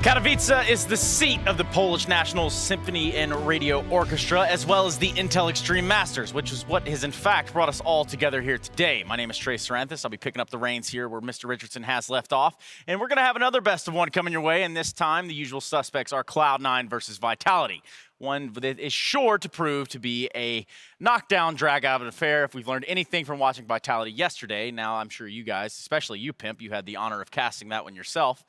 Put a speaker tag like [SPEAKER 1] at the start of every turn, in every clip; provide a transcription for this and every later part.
[SPEAKER 1] Katowice is the seat of the Polish National Symphony and Radio Orchestra, as well as the Intel Extreme Masters, which is what has in fact brought us all together here today. My name is Trey Saranthus. I'll be picking up the reins here where Mr. Richardson has left off. And we're going to have another best of one coming your way, and this time the usual suspects are Cloud9 versus Vitality. One that is sure to prove to be a knockdown, drag-out affair. If we've learned anything from watching Vitality yesterday, now I'm sure you guys, especially you, Pimp, you had the honor of casting that one yourself.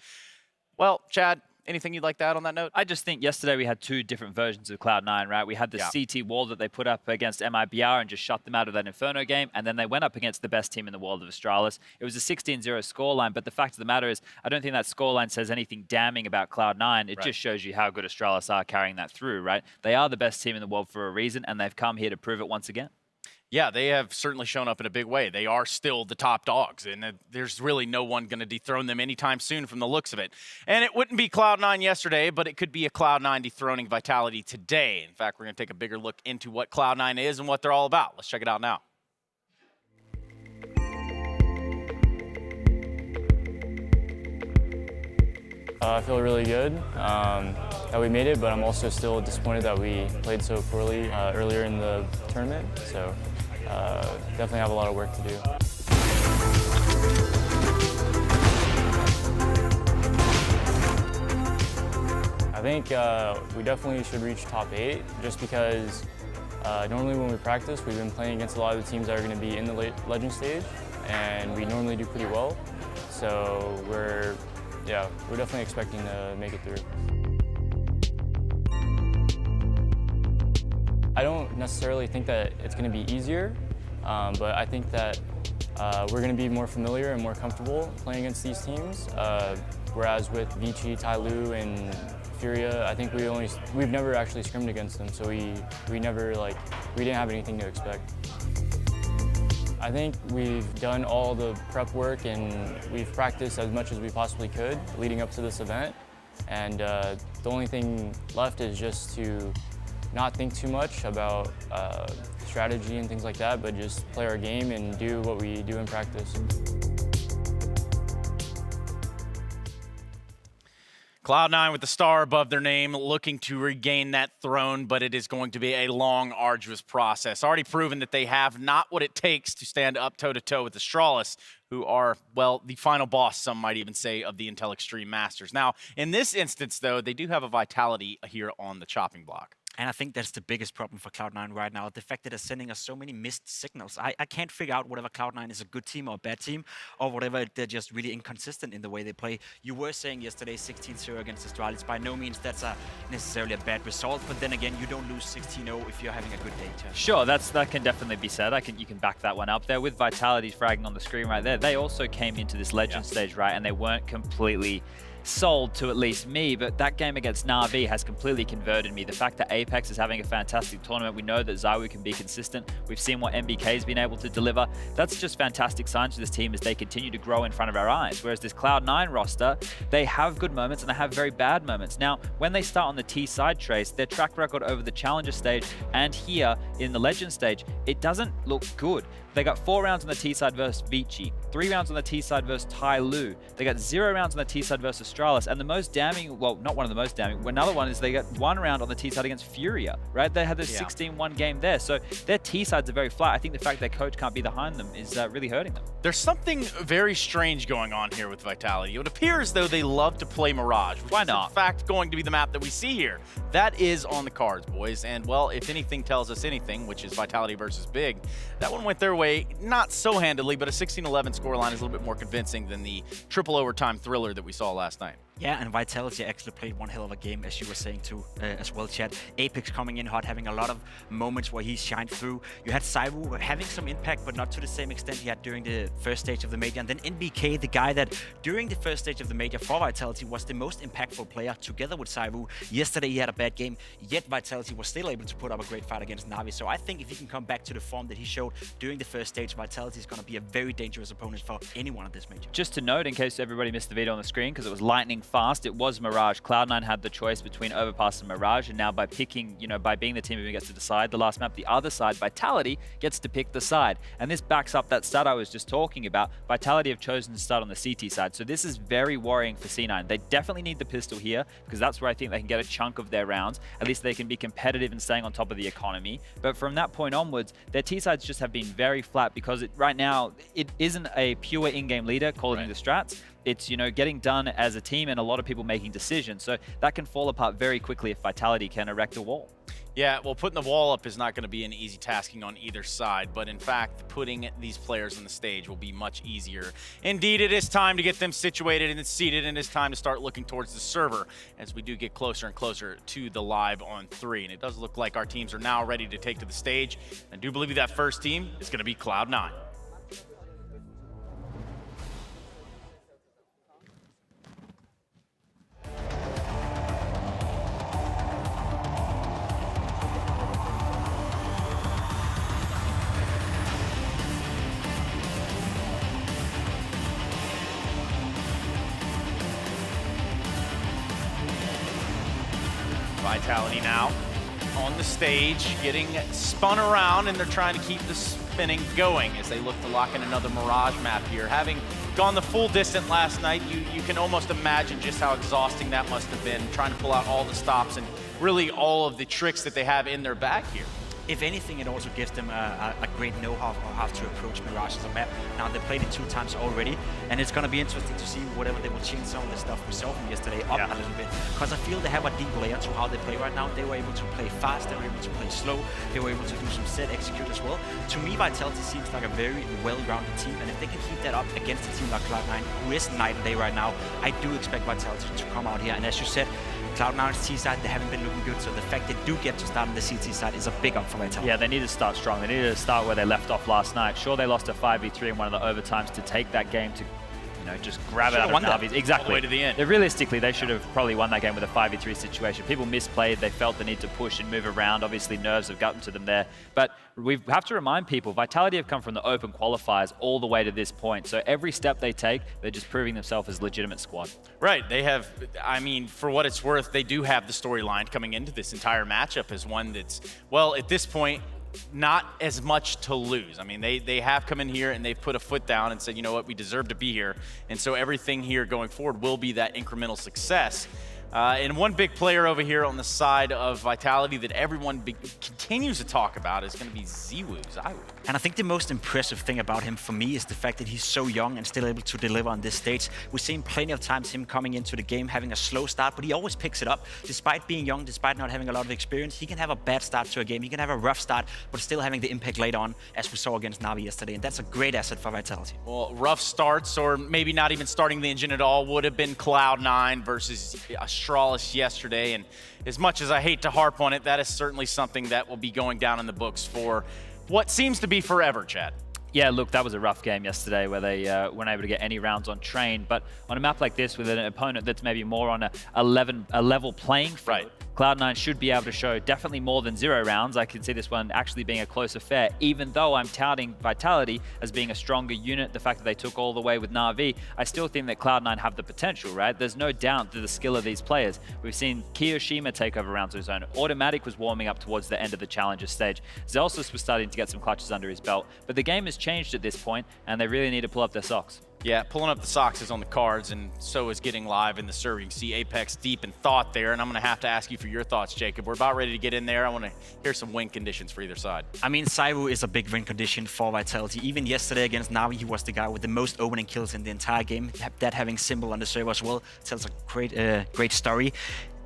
[SPEAKER 1] Well, Chad, anything you'd like to add on that note?
[SPEAKER 2] I just think yesterday we had two different versions of Cloud9, right? We had the CT wall that they put up against MIBR and just shut them out of that Inferno game, and then they went up against the best team in the world of Astralis. It was a 16-0 scoreline, but the fact of the matter is, I don't think that scoreline says anything damning about Cloud9. It just shows you how good Astralis are carrying that through, right? They are the best team in the world for a reason, and they've come here to prove it once again.
[SPEAKER 1] Yeah, they have certainly shown up in a big way. They are still the top dogs, and there's really no one going to dethrone them anytime soon from the looks of it. And it wouldn't be Cloud9 yesterday, but it could be a Cloud9 dethroning Vitality today. In fact, we're going to take a bigger look into what Cloud9 is and what they're all about. Let's check it out now.
[SPEAKER 3] I feel really good that we made it, but I'm also still disappointed that we played so poorly earlier in the tournament. So definitely have a lot of work to do. I think we definitely should reach top 8 just because normally when we practice, we've been playing against a lot of the teams that are going to be in the legend stage, and we normally do pretty well. So we're definitely expecting to make it through. I don't necessarily think that it's going to be easier, but I think that we're going to be more familiar and more comfortable playing against these teams. Whereas with Vici, Tyloo, and Furia, I think we've never actually scrimmed against them, so we didn't have anything to expect. I think we've done all the prep work and we've practiced as much as we possibly could leading up to this event. And the only thing left is just to not think too much about strategy and things like that, but just play our game and do what we do in practice.
[SPEAKER 1] Cloud9 with the star above their name, looking to regain that throne, but it is going to be a long, arduous process. Already proven that they have not what it takes to stand up toe-to-toe with Astralis, who are, well, the final boss, some might even say, of the Intel Extreme Masters. Now, in this instance, though, they do have a Vitality here on the chopping block.
[SPEAKER 4] And I think that's the biggest problem for Cloud9 right now, the fact that they're sending us so many missed signals. I can't figure out whether Cloud9 is a good team or a bad team, or whatever, they're just really inconsistent in the way they play. You were saying yesterday 16-0 against Astralis. By no means that's necessarily a bad result, but then again, you don't lose 16-0 if you're having a good day, Chad.
[SPEAKER 2] Sure, that can definitely be said. You can back that one up there. With Vitality fragging on the screen right there, they also came into this Legend stage, right, and they weren't completely sold to at least me, but that game against Na'Vi has completely converted me. The fact that Apex is having a fantastic tournament, we know that ZywOo can be consistent. We've seen what MBK's been able to deliver. That's just fantastic signs for this team as they continue to grow in front of our eyes. Whereas this Cloud9 roster, they have good moments and they have very bad moments. Now, when they start on the T side trace, their track record over the Challenger stage and here in the Legend stage, it doesn't look good. They got 4 rounds on the T side versus Vici, 3 rounds on the T side versus Tyloo. They got 0 rounds on the T side versus Astralis, and the most damning, well, not one of the most damning, another one is they got 1 round on the T side against Furia, right? They had this 16-1 game there, so their T sides are very flat. I think the fact their coach can't be behind them is really hurting them.
[SPEAKER 1] There's something very strange going on here with Vitality. It appears though they love to play Mirage, which
[SPEAKER 2] Why
[SPEAKER 1] is
[SPEAKER 2] not?
[SPEAKER 1] in fact going to be the map that we see here. That is on the cards, boys, and well, if anything tells us anything, which is Vitality versus Big, that one went their way, not so handedly, but a 16-11 scoreline is a little bit more convincing than the triple overtime thriller that we saw last night.
[SPEAKER 4] Yeah, and Vitality actually played one hell of a game, as you were saying too, as well, Chad. Apex coming in hot, having a lot of moments where he shined through. You had ZywOo having some impact, but not to the same extent he had during the first stage of the major. And then NBK, the guy that during the first stage of the major for Vitality was the most impactful player together with ZywOo. Yesterday he had a bad game, yet Vitality was still able to put up a great fight against Na'Vi. So I think if he can come back to the form that he showed during the first stage, Vitality is going to be a very dangerous opponent for anyone at this major.
[SPEAKER 2] Just to note, in case everybody missed the video on the screen, because it was lightning playing fast, it was Mirage. Cloud9 had the choice between Overpass and Mirage, and now by picking, by being the team who gets to decide the last map, the other side, Vitality, gets to pick the side. And this backs up that stat I was just talking about. Vitality have chosen to start on the CT side, so this is very worrying for C9. They definitely need the pistol here, because that's where I think they can get a chunk of their rounds. At least they can be competitive and staying on top of the economy. But from that point onwards, their T sides just have been very flat, because right now, it isn't a pure in-game leader calling the strats. It's, getting done as a team and a lot of people making decisions. So that can fall apart very quickly if Vitality can erect a wall.
[SPEAKER 1] Yeah, well, putting the wall up is not going to be an easy tasking on either side, but in fact, putting these players on the stage will be much easier. Indeed, it is time to get them situated and seated, and it's time to start looking towards the server as we do get closer and closer to the live on 3. And it does look like our teams are now ready to take to the stage. I do believe that first team is going to be Cloud9. Vitality now on the stage, getting spun around, and they're trying to keep the spinning going as they look to lock in another Mirage map here. Having gone the full distance last night, you can almost imagine just how exhausting that must have been, trying to pull out all the stops and really all of the tricks that they have in their bag here.
[SPEAKER 4] If anything, it also gives them a great know-how of how to approach Mirage as a map. Now, they played it 2 times already, and it's going to be interesting to see whatever they will change some of the stuff we saw from yesterday up a little bit. Because I feel they have a deep layer to how they play right now. They were able to play fast, they were able to play slow, they were able to do some set execute as well. To me, Vitality seems like a very well-rounded team, and if they can keep that up against a team like Cloud9, who is night and day right now, I do expect Vitality to come out here. And as you said, Cloud9's T side, they haven't been looking good, so the fact they do get to start on the CT side is a big up for Vitality.
[SPEAKER 2] Yeah, they need to start strong. They need to start where they left off last night. Sure, they lost a 5v3 in one of the overtimes to take that game to, just grab it out of Navi's. Exactly.
[SPEAKER 1] All the way to the end.
[SPEAKER 2] Realistically, they should have probably won that game with a 5v3 situation. People misplayed. They felt the need to push and move around. Obviously, nerves have gotten to them there. But we have to remind people, Vitality have come from the open qualifiers all the way to this point. So every step they take, they're just proving themselves as a legitimate squad.
[SPEAKER 1] Right. They have, for what it's worth, they do have the storyline coming into this entire matchup as one that's, well, at this point, not as much to lose. They have come in here and they've put a foot down and said, you know what, we deserve to be here. And so everything here going forward will be that incremental success. And one big player over here on the side of Vitality that everyone continues to talk about is going to be ZywOo.
[SPEAKER 4] And I think the most impressive thing about him for me is the fact that he's so young and still able to deliver on this stage. We've seen plenty of times him coming into the game having a slow start, but he always picks it up. Despite being young, despite not having a lot of experience, he can have a bad start to a game. He can have a rough start, but still having the impact later on, as we saw against Navi yesterday. And that's a great asset for Vitality.
[SPEAKER 1] Well, rough starts, or maybe not even starting the engine at all, would have been Cloud9 versus Astralis yesterday. And as much as I hate to harp on it, that is certainly something that will be going down in the books for what seems to be forever, Chad.
[SPEAKER 2] Yeah, look, that was a rough game yesterday where they weren't able to get any rounds on train. But on a map like this with an opponent that's maybe more on a level playing field, Cloud9 should be able to show definitely more than 0 rounds. I could see this one actually being a close affair, even though I'm touting Vitality as being a stronger unit. The fact that they took all the way with Na'Vi, I still think that Cloud9 have the potential, right? There's no doubt to the skill of these players. We've seen Kiyoshima take over rounds of his own. Automatic was warming up towards the end of the Challenger stage. Zelsus was starting to get some clutches under his belt. But the game has changed at this point, and they really need to pull up their socks.
[SPEAKER 1] Yeah, pulling up the socks is on the cards, and so is getting live in the server. You can see Apex deep in thought there, and I'm going to have to ask you for your thoughts, Jacob. We're about ready to get in there. I want to hear some win conditions for either side.
[SPEAKER 4] ZywOo is a big win condition for Vitality. Even yesterday against Navi, he was the guy with the most opening kills in the entire game. That having Symbol on the server as well tells a great story.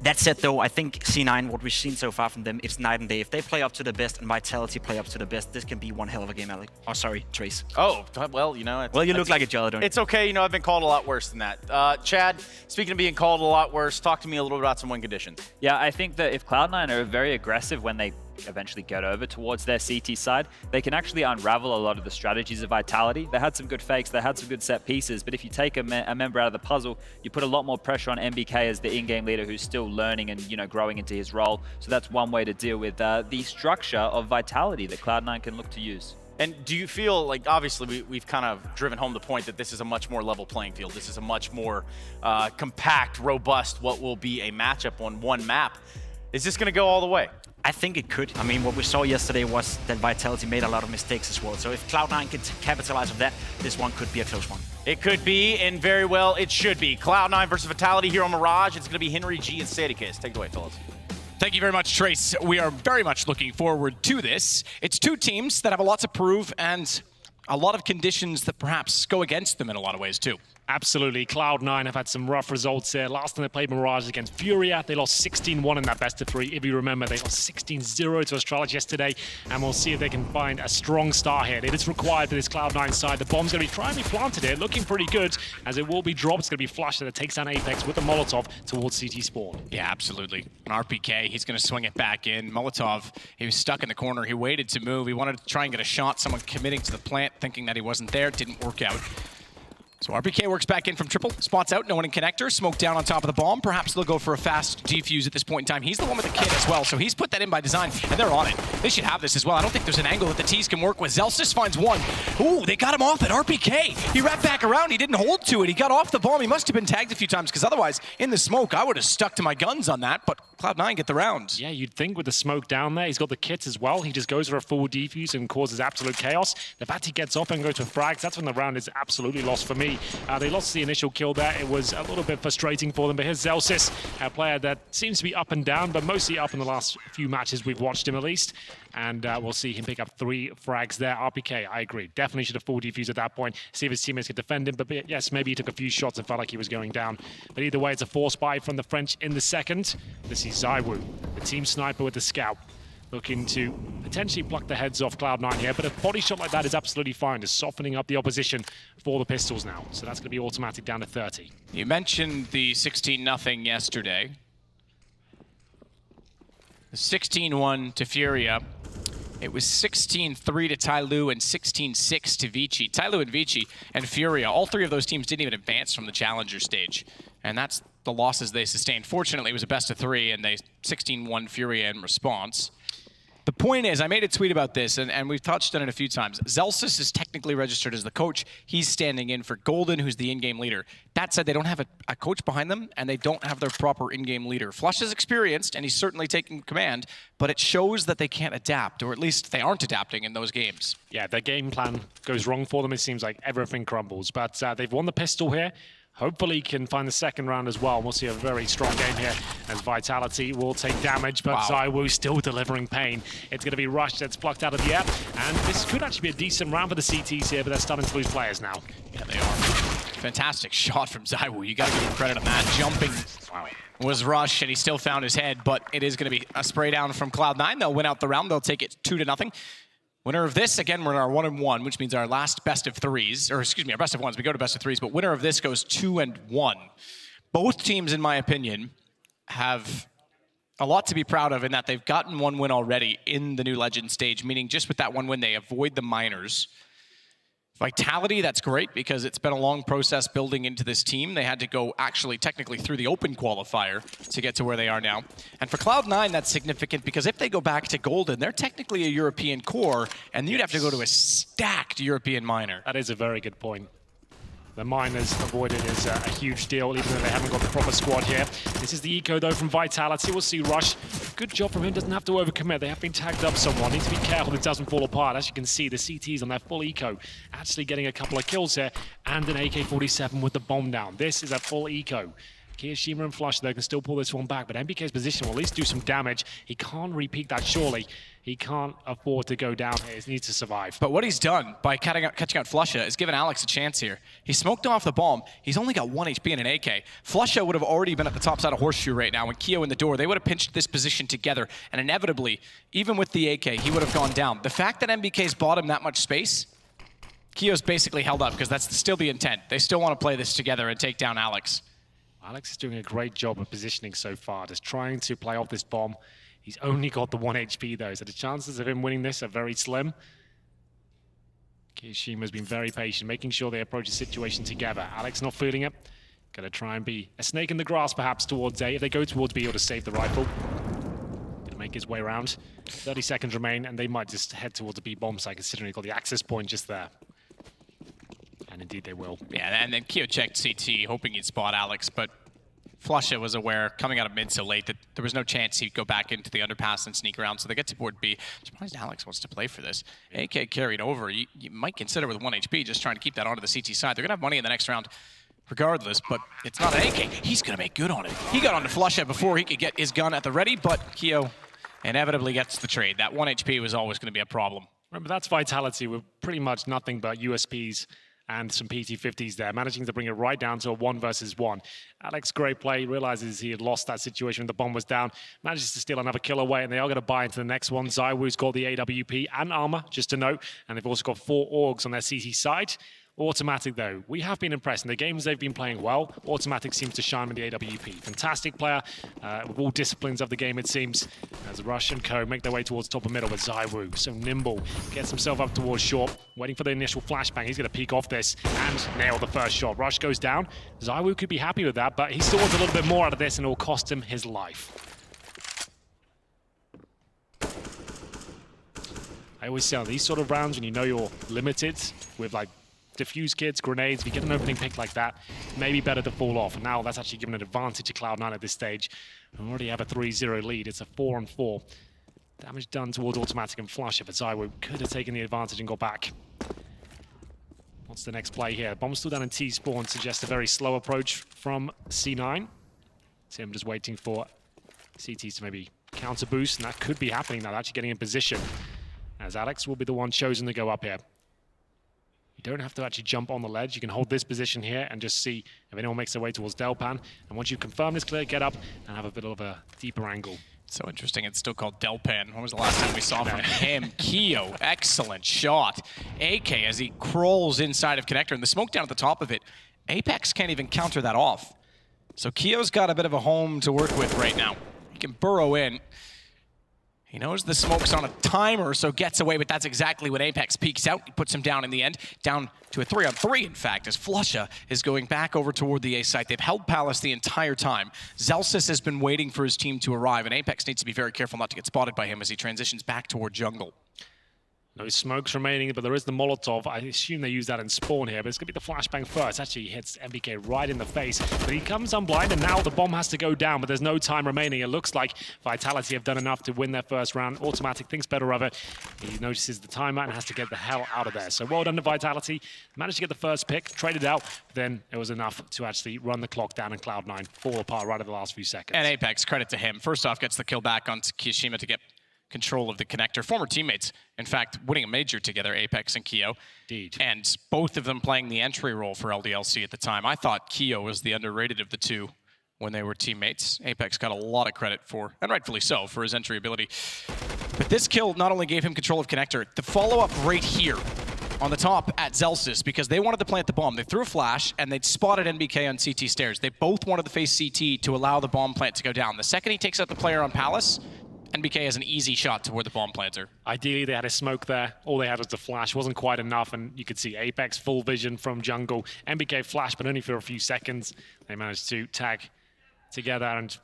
[SPEAKER 4] That said, though, I think C9, what we've seen so far from them, it's night and day. If they play up to the best and Vitality play up to the best, this can be one hell of a game, Alec. Oh, sorry, Trace.
[SPEAKER 1] Oh, well, you
[SPEAKER 4] look like a jello, don't you?
[SPEAKER 1] It's okay. I've been called a lot worse than that. Chad, speaking of being called a lot worse, talk to me a little bit about some win conditions.
[SPEAKER 2] Yeah, I think that if Cloud9 are very aggressive when they eventually get over towards their CT side, they can actually unravel a lot of the strategies of Vitality. They had some good fakes, they had some good set pieces, but if you take a member out of the puzzle, you put a lot more pressure on MBK as the in-game leader who's still learning and growing into his role. So that's one way to deal with the structure of Vitality that Cloud9 can look to use.
[SPEAKER 1] And do you feel like, obviously, we've kind of driven home the point that this is a much more level playing field. This is a much more compact, robust, what will be a matchup on one map. Is this going to go all the way?
[SPEAKER 4] I think it could. I mean, what we saw yesterday was that Vitality made a lot of mistakes as well. So if Cloud9 can capitalize on that, this one could be a close one.
[SPEAKER 1] It could be, and very well it should be. Cloud9 versus Vitality here on Mirage. It's going to be Henry G and Sadicus. Take it away, fellas.
[SPEAKER 5] Thank you very much, Trace. We are very much looking forward to this. It's two teams that have a lot to prove and a lot of conditions that perhaps go against them in a lot of ways, too.
[SPEAKER 6] Absolutely. Cloud9 have had some rough results here. Last time they played Mirage against Furia, they lost 16-1 in that best of 3. If you remember, they lost 16-0 to Astralis yesterday, and we'll see if they can find a strong start here. It is required for this Cloud9 side. The bomb's going to be trying to be planted here, looking pretty good, as it will be dropped. It's going to be flashed, and it takes down Apex with the Molotov towards CT spawn.
[SPEAKER 5] Yeah, absolutely. An RPK, he's going to swing it back in. Molotov, he was stuck in the corner. He waited to move. He wanted to try and get a shot. Someone committing to the plant, thinking that he wasn't there. It didn't work out. So RPK works back in from triple, spots out, no one in connector, smoke down on top of the bomb. Perhaps they'll go for a fast defuse at this point in time. He's the one with the kit as well, so he's put that in by design, and they're on it. They should have this as well. I don't think there's an angle that the T's can work with. Zelsis finds one. Ooh, they got him off at RPK. He wrapped back around, he didn't hold to it. He got off the bomb. He must have been tagged a few times, because otherwise, in the smoke, I would have stuck to my guns on that, but Cloud9 get the round.
[SPEAKER 6] Yeah, you'd think with the smoke down there, he's got the kit as well. He just goes for a full defuse and causes absolute chaos. The fact he gets off and goes for frags, that's when the round is absolutely lost for me. They lost the initial kill there. It was a little bit frustrating for them, but here's Zelsis, a player that seems to be up and down, but mostly up in the last few matches we've watched him at least. And we'll see him pick up 3 frags there. RPK, I agree. Definitely should have full defused at that point. See if his teammates could defend him. But yes, maybe he took a few shots and felt like he was going down. But either way, it's a force buy from the French in the second. This is ZywOo, the team sniper with the scout, looking to potentially pluck the heads off Cloud9 here. But a body shot like that is absolutely fine. Just softening up the opposition for the pistols now. So that's going to be automatic down to 30.
[SPEAKER 5] You mentioned the 16-0 yesterday. The 16-1 to Furia. It was 16-3 to Tyloo and 16-6 to Vici. Tyloo and Vici and Furia, all three of those teams didn't even advance from the challenger stage. And that's the losses they sustained. Fortunately, it was a best of 3, and they 16-1 Furia in response. The point is, I made a tweet about this, and we've touched on it a few times. Zelsis is technically registered as the coach. He's standing in for Golden, who's the in-game leader. That said, they don't have a coach behind them, and they don't have their proper in-game leader. Flush is experienced, and he's certainly taking command, but it shows that they can't adapt, or at least they aren't adapting in those games.
[SPEAKER 6] Yeah, their game plan goes wrong for them. It seems like everything crumbles. But they've won the pistol here. Hopefully can find the second round as well. We'll see a very strong game here as Vitality will take damage, but ZywOo still delivering pain. It's going to be rushed, it's plucked out of the air, and this could actually be a decent round for the CTs here, but they're starting to lose players now.
[SPEAKER 5] Yeah, they are. Fantastic shot from ZywOo. You got to give him credit on that. Jumping was rushed, and he still found his head, but it is going to be a spray down from Cloud9. They'll win out the round. They'll take it 2-0. Winner of this, again, we're in our 1-1, which means our last best of 3s, or excuse me, our best of 1s. We go to best of 3s, but winner of this goes 2-1. Both teams, in my opinion, have a lot to be proud of in that they've gotten 1 win already in the new Legend stage, meaning just with that 1 win, they avoid the minors. Vitality, that's great because it's been a long process building into this team. They had to go actually technically through the open qualifier to get to where they are now. And for Cloud9, that's significant because if they go back to Golden, they're technically a European core, and you'd have to go to a stacked European minor.
[SPEAKER 6] That is a very good point. The minors avoided is a huge deal, even though they haven't got the proper squad here. This is the eco, though, from Vitality. We'll see Rush. Good job from him. Doesn't have to overcommit. They have been tagged up somewhat. Need to be careful it doesn't fall apart. As you can see, the CTs on their full eco actually getting a couple of kills here, and an AK-47 with the bomb down. This is a full eco. Kiyoshima and Flush, they can still pull this one back, but MBK's position will at least do some damage. He can't repeat that, surely. He can't afford to go down here. He needs to survive.
[SPEAKER 5] But what he's done by catching out Flusha is given Alex a chance here. He smoked off the bomb. He's only got 1 HP and an AK. Flusha would have already been at the top side of Horseshoe right now, and Kyo in the door. They would have pinched this position together, and inevitably, even with the AK, he would have gone down. The fact that MBK's bought him that much space, Kyo's basically held up, because that's still the intent. They still want to play this together and take down Alex.
[SPEAKER 6] Alex is doing a great job of positioning so far, just trying to play off this bomb. He's only got the 1 HP though, so the chances of him winning this are very slim. Kiyoshima's been very patient, making sure they approach the situation together. Alex not feeling it. Gonna try and be a snake in the grass perhaps towards A. If they go towards B, he'll just save the rifle. Gonna make his way around. 30 seconds remain, and they might just head towards the B bomb site, considering they've got the access point just there. And indeed they will.
[SPEAKER 5] Yeah, and then Keo checked CT, hoping he'd spot Alex, but Flusha was aware, coming out of mid so late, that there was no chance he'd go back into the underpass and sneak around, so they get to board B. I'm surprised Alex wants to play for this. AK carried over. You might consider with 1 HP just trying to keep that onto the CT side. They're going to have money in the next round regardless, but it's not an AK. He's going to make good on it. He got onto Flusha before he could get his gun at the ready, but Keo inevitably gets the trade. That 1 HP was always going to be a problem.
[SPEAKER 6] Remember, that's Vitality with pretty much nothing but USPs and some PT50s there, managing to bring it right down to a 1 versus 1. Alex, great play, realizes he had lost that situation when the bomb was down, manages to steal another kill away, and they are going to buy into the next one. ZywOo's got the AWP and armor, just to note, and they've also got 4 Orgs on their CT side. Automatic, though, we have been impressed. In the games they've been playing well, Automatic seems to shine with the AWP. Fantastic player with all disciplines of the game, it seems. As Rush and Co make their way towards top of middle, but ZywOo, so nimble, gets himself up towards short, waiting for the initial flashbang. He's going to peek off this and nail the first shot. Rush goes down. ZywOo could be happy with that, but he still wants a little bit more out of this, and it will cost him his life. I always say on these sort of rounds, when you know you're limited with like diffuse kits, grenades, if you get an opening pick like that, maybe better to fall off. And now that's actually given an advantage to Cloud9 at this stage. We already have a 3-0 lead. It's a 4-on-4. Damage done towards Automatic and Flusha, but ZywOo could have taken the advantage and got back. What's the next play here? Bomb still down in T-spawn suggests a very slow approach from C9. Tim just waiting for CTs to maybe counter boost, and that could be happening now. They're actually getting in position, as Alex will be the one chosen to go up here. You don't have to actually jump on the ledge. You can hold this position here and just see if anyone makes their way towards Delpan. And once you confirm this clear, get up and have a bit of a deeper angle.
[SPEAKER 5] So interesting, it's still called Delpan. When was the last time we saw from him? Keo, excellent shot. AK as he crawls inside of connector and the smoke down at the top of it. Apex can't even counter that off. So Keo's got a bit of a home to work with right now. He can burrow in. He knows the smoke's on a timer, so gets away, but that's exactly when Apex peeks out. He puts him down in the end, down to a 3-on-3, in fact, as Flusha is going back over toward the A site. They've held Palace the entire time. Zelsis has been waiting for his team to arrive, and Apex needs to be very careful not to get spotted by him as he transitions back toward jungle.
[SPEAKER 6] No smokes remaining, but there is the Molotov. I assume they use that in spawn here, but it's going to be the flashbang first. Actually, he hits MBK right in the face, but he comes unblind, and now the bomb has to go down, but there's no time remaining. It looks like Vitality have done enough to win their first round. Automatic thinks better of it. He notices the timer and has to get the hell out of there. So well done to Vitality. Managed to get the first pick, traded out, then it was enough to actually run the clock down, and Cloud9 fall apart right at the last few seconds.
[SPEAKER 5] And Apex, credit to him. First off, gets the kill back on Kiyashima to get control of the connector. Former teammates, in fact, winning a major together, Apex and Keo.
[SPEAKER 6] Indeed.
[SPEAKER 5] And both of them playing the entry role for LDLC at the time. I thought Keo was the underrated of the two when they were teammates. Apex got a lot of credit for, and rightfully so, for his entry ability. But this kill not only gave him control of connector, the follow-up right here on the top at Zelsis, because they wanted to plant the bomb. They threw a flash, and they'd spotted NBK on CT stairs. They both wanted to face CT to allow the bomb plant to go down. The second he takes out the player on Palace, NBK has an easy shot toward the bomb planter.
[SPEAKER 6] Ideally, they had a smoke there. All they had was the flash. Wasn't quite enough, and you could see Apex full vision from jungle. NBK flash, but only for a few seconds. They managed to tag together and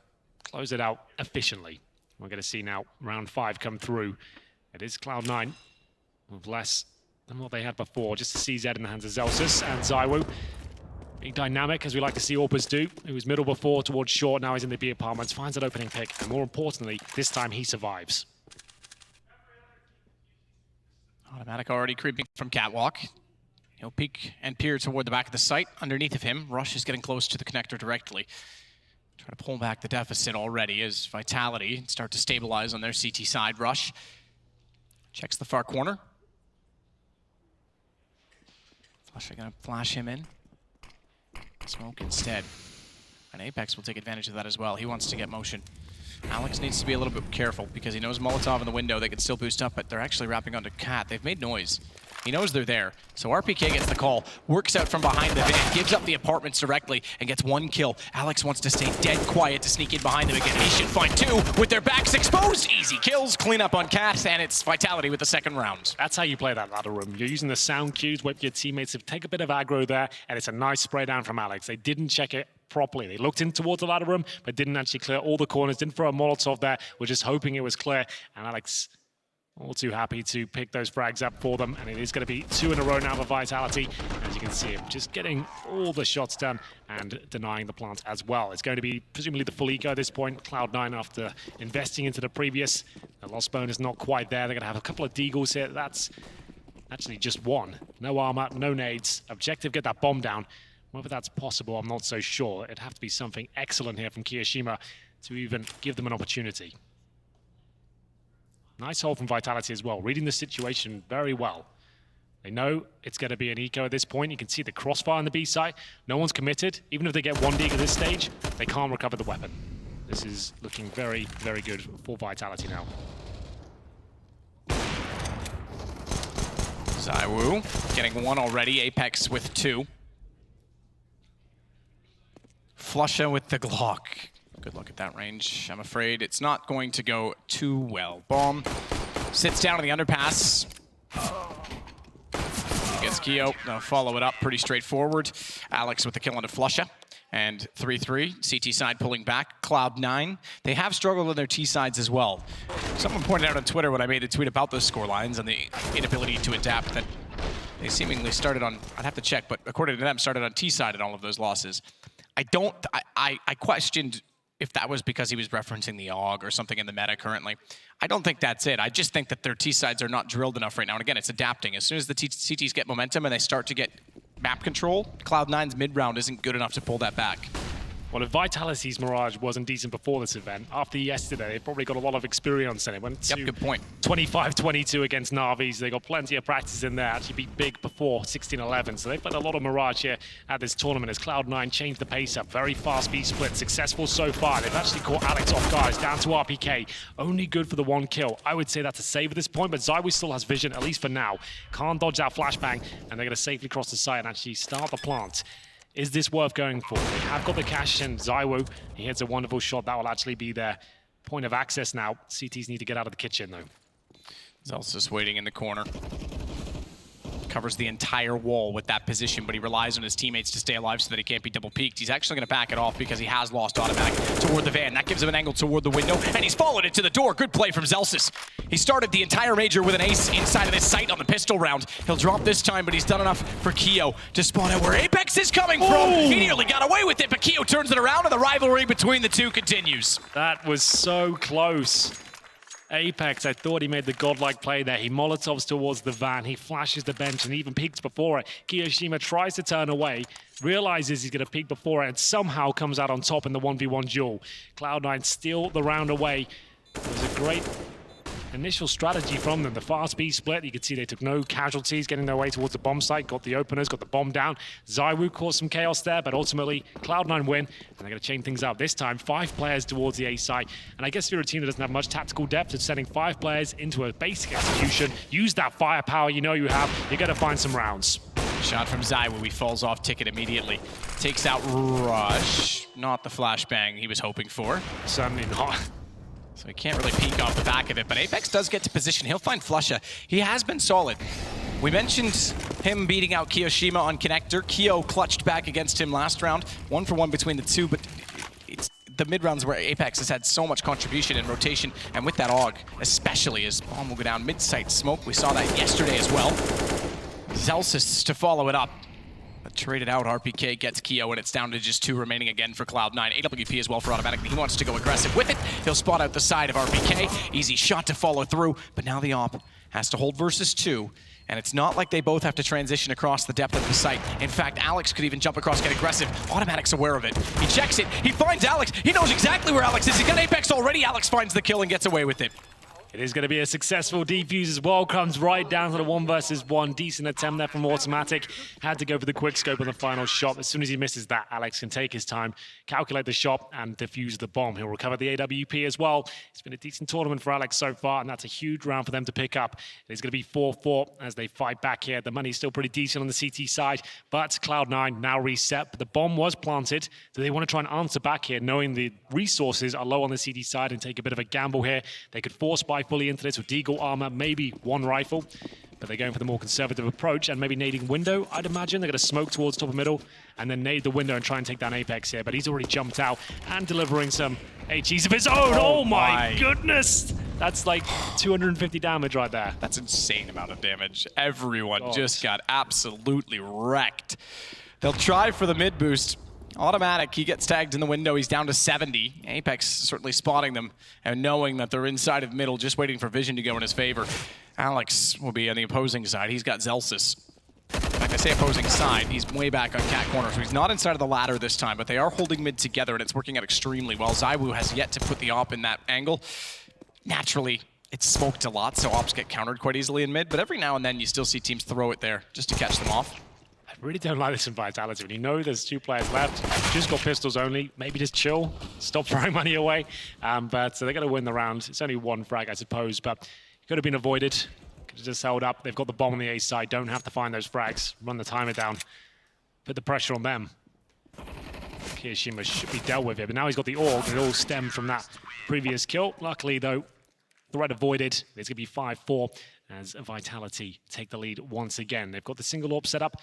[SPEAKER 6] close it out efficiently. We're going to see now round 5 come through. It is Cloud9 with less than what they had before. Just a CZ in the hands of Zelsis and ZywOo. Being dynamic, as we like to see Orpus do. He was middle before towards short, now he's in the B apartments, finds an opening pick, and more importantly, this time he survives.
[SPEAKER 5] Automatic already creeping from Catwalk. He'll peek and peer toward the back of the site. Underneath of him, Rush is getting close to the connector directly. Trying to pull back the deficit already as Vitality start to stabilize on their CT side. Rush checks the far corner. Flush are gonna flash him in. Smoke instead. And Apex will take advantage of that as well. He wants to get motion. Alex needs to be a little bit careful because he knows Molotov in the window. They can still boost up, but they're actually wrapping onto Cat. They've made noise. He knows they're there. So RPK gets the call, works out from behind the van, gives up the apartments directly, and gets 1 kill. Alex wants to stay dead quiet to sneak in behind them again. He should find 2 with their backs exposed. Easy kills, clean up on Cat, and it's Vitality with the second round.
[SPEAKER 6] That's how you play that ladder room. You're using the sound cues, wait for your teammates to take a bit of aggro there, and it's a nice spray down from Alex. They didn't check it properly. They looked in towards the ladder room, but didn't actually clear all the corners, didn't throw a Molotov there. We're just hoping it was clear. And Alex, all too happy to pick those frags up for them. And it is going to be 2 in a row now for Vitality. As you can see him just getting all the shots done and denying the plant as well. It's going to be presumably the full eco at this point. Cloud9, after investing into the previous, the loss bonus not quite there. They're going to have a couple of deagles here. That's actually just one. No armor, no nades. Objective, get that bomb down. Whether that's possible, I'm not so sure. It'd have to be something excellent here from Kiyoshima to even give them an opportunity. Nice hold from Vitality as well, reading the situation very well. They know it's going to be an eco at this point. You can see the crossfire on the B side. No one's committed. Even if they get 1 dig at this stage, they can't recover the weapon. This is looking very, very good for Vitality now.
[SPEAKER 5] ZywOo getting 1 already, Apex with 2. Flusha with the Glock. Good look at that range. I'm afraid it's not going to go too well. Bomb sits down in the underpass. Gets Keo. They'll follow it up pretty straightforward. Alex with the kill onto Flusha. And 3-3, CT side pulling back. Cloud9, they have struggled on their T sides as well. Someone pointed out on Twitter when I made a tweet about those score lines and the inability to adapt that they seemingly started on, I'd have to check, but according to them, started on T side in all of those losses. I questioned if that was because he was referencing the AUG or something in the meta currently. I don't think that's it. I just think that their T-sides are not drilled enough right now. And again, it's adapting. As soon as the CTs get momentum and they start to get map control, Cloud9's mid-round isn't good enough to pull that back.
[SPEAKER 6] Well, if Vitality's Mirage wasn't decent before this event, after yesterday, they probably got a lot of experience in it. Went to
[SPEAKER 5] good point.
[SPEAKER 6] 25-22 against Navi, so they got plenty of practice in there. Actually beat Big before 16-11, so they've played a lot of Mirage here at this tournament as Cloud9 changed the pace up. Very fast B split, successful so far. They've actually caught Alex off guard. It's down to RPK. Only good for the 1 kill. I would say that's a save at this point, but ZywOo still has vision, at least for now. Can't dodge that flashbang, and they're going to safely cross the site and actually start the plant. Is this worth going for? They have got the cash, and ZywOo, he hits a wonderful shot. That will actually be their point of access now. CTs need to get out of the kitchen, though.
[SPEAKER 5] Zelsis waiting in the corner. Covers the entire wall with that position, but he relies on his teammates to stay alive so that he can't be double peeked. He's actually going to back it off because he has lost automatic toward the van. That gives him an angle toward the window, and he's followed it to the door. Good play from Zelsis. He started the entire major with an ace inside of his sight on the pistol round. He'll drop this time, but he's done enough for Keo to spot out where Apex is coming from. He nearly got away with it, but Keo turns it around, and the rivalry between the two continues.
[SPEAKER 6] That was so close. Apex, I thought he made the godlike play there. He Molotovs towards the van, he flashes the bench and even peeks before it. Kiyoshima tries to turn away, realizes he's going to peek before it, and somehow comes out on top in the 1v1 duel. Cloud9 steal the round away. It was a great initial strategy from them. The fast B split, you can see they took no casualties getting their way towards the bomb site, got the openers, got the bomb down. ZywOo caused some chaos there, but ultimately Cloud9 win, and they're going to chain things up. This time, 5 players towards the A site, and I guess if you're a team that doesn't have much tactical depth, it's sending 5 players into a basic execution. Use that firepower you know you have. You're going to find some rounds.
[SPEAKER 5] Shot from ZywOo, he falls off ticket immediately. Takes out Rush, not the flashbang he was hoping for.
[SPEAKER 6] Certainly not.
[SPEAKER 5] So he can't really peek off the back of it, but Apex does get to position. He'll find Flusha. He has been solid. We mentioned him beating out Kiyoshima on Connector. Keo clutched back against him last round. 1-for-1 between the two, but it's the mid-rounds where Apex has had so much contribution and rotation, and with that AUG, especially as bomb will go down mid-site smoke. We saw that yesterday as well. Zelsis to follow it up. But traded out, RPK gets Keo, and it's down to just 2 remaining again for Cloud9. AWP as well for automatic. He wants to go aggressive with it. He'll spot out the side of RPK. Easy shot to follow through, but now the op has to hold versus 2. And it's not like they both have to transition across the depth of the site. In fact, Alex could even jump across, get aggressive. Automatic's aware of it. He checks it. He finds Alex. He knows exactly where Alex is. He's got Apex already. Alex finds the kill and gets away with it.
[SPEAKER 6] It is going to be a successful defuse as well. Comes right down to the 1 versus 1. Decent attempt there from automatic. Had to go for the quick scope on the final shot. As soon as he misses that, Alex can take his time, calculate the shot, and defuse the bomb. He'll recover the AWP as well. It's been a decent tournament for Alex so far, and that's a huge round for them to pick up. It's going to be 4-4 as they fight back here. The money's still pretty decent on the CT side, but Cloud9 now reset. But the bomb was planted, so they want to try and answer back here, knowing the resources are low on the CT side and take a bit of a gamble here. They could force buy fully into this with Deagle armor, maybe 1 rifle. but they're going for the more conservative approach and maybe nading window, I'd imagine. They're going to smoke towards top of middle and then nade the window and try and take down Apex here, but he's already jumped out and delivering some HEs of his own. Oh my goodness! That's like 250 damage right there.
[SPEAKER 5] That's an insane amount of damage. Everyone just got absolutely wrecked. They'll try for the mid boost. Automatic, he gets tagged in the window, he's down to 70. Apex certainly spotting them and knowing that they're inside of middle, just waiting for vision to go in his favor. Alex will be on the opposing side, he's got Zelsis. In fact, I say opposing side, he's way back on cat corner, so he's not inside of the ladder this time, but they are holding mid together and it's working out extremely well. ZywOo has yet to put the op in that angle. Naturally, it's smoked a lot, so ops get countered quite easily in mid, but every now and then you still see teams throw it there just to catch them off.
[SPEAKER 6] I really don't like this in Vitality. When you know there's 2 players left, just got pistols only, maybe just chill, stop throwing money away. But they're going to win the round. It's only 1 frag, I suppose, but it could have been avoided. Could have just held up. They've got the bomb on the A side, don't have to find those frags, run the timer down, put the pressure on them. Kirishima should be dealt with here, but now he's got the AUG, and it all stemmed from that previous kill. Luckily, though, threat avoided. It's going to be 5-4 as Vitality take the lead once again. They've got the single AWP set up.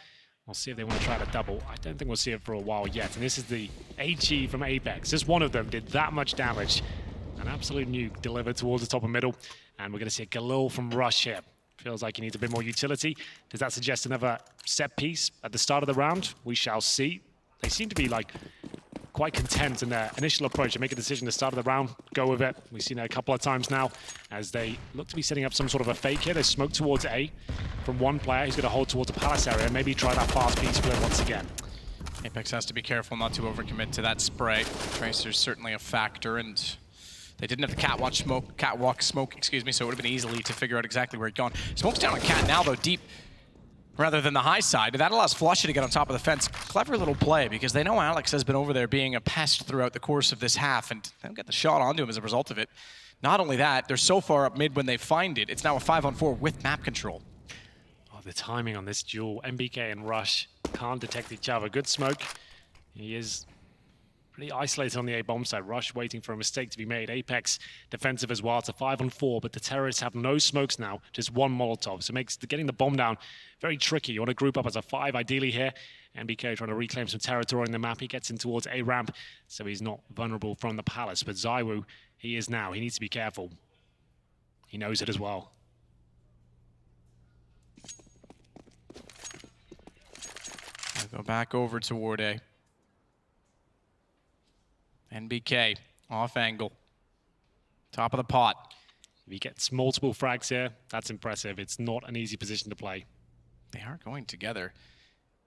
[SPEAKER 6] We'll see if they want to try to double. I don't think we'll see it for a while yet. And this is the HE from Apex. Just one of them did that much damage. An absolute nuke delivered towards the top of middle. And we're going to see a Galil from Rush here. Feels like he needs a bit more utility. Does that suggest another set piece at the start of the round? We shall see. They seem to be like quite content in their initial approach to make a decision to start of the round, go with it. We've seen it a couple of times now as they look to be setting up some sort of a fake here. They smoke towards A from one player. He's going to hold towards the palace area and maybe try that fast piece split once again.
[SPEAKER 5] Apex has to be careful not to overcommit to that spray. Tracer's certainly a factor, and they didn't have the catwalk smoke, excuse me, so it would have been easily to figure out exactly where he'd gone. Smoke's down on Cat now, though, deep rather than the high side. That allows Flusha to get on top of the fence. Clever little play, because they know Alex has been over there being a pest throughout the course of this half, and they'll get the shot onto him as a result of it. Not only that, they're so far up mid when they find it, it's now a 5-on-4 with map control.
[SPEAKER 6] Oh, the timing on this duel. MBK and Rush can't detect each other. Good smoke. He is pretty isolated on the A bomb side. Rush waiting for a mistake to be made. Apex defensive as well. It's a 5-on-4, but the terrorists have no smokes now, just 1 Molotov. So it makes getting the bomb down very tricky. You want to group up as a 5 ideally here. MBK trying to reclaim some territory on the map. He gets in towards A ramp, so he's not vulnerable from the palace. But ZywOo, he is now. He needs to be careful. He knows it as well.
[SPEAKER 5] I'll go back over toward A. NBK, off angle. Top of the pot.
[SPEAKER 6] If he gets multiple frags here, that's impressive. It's not an easy position to play.
[SPEAKER 5] They are going together.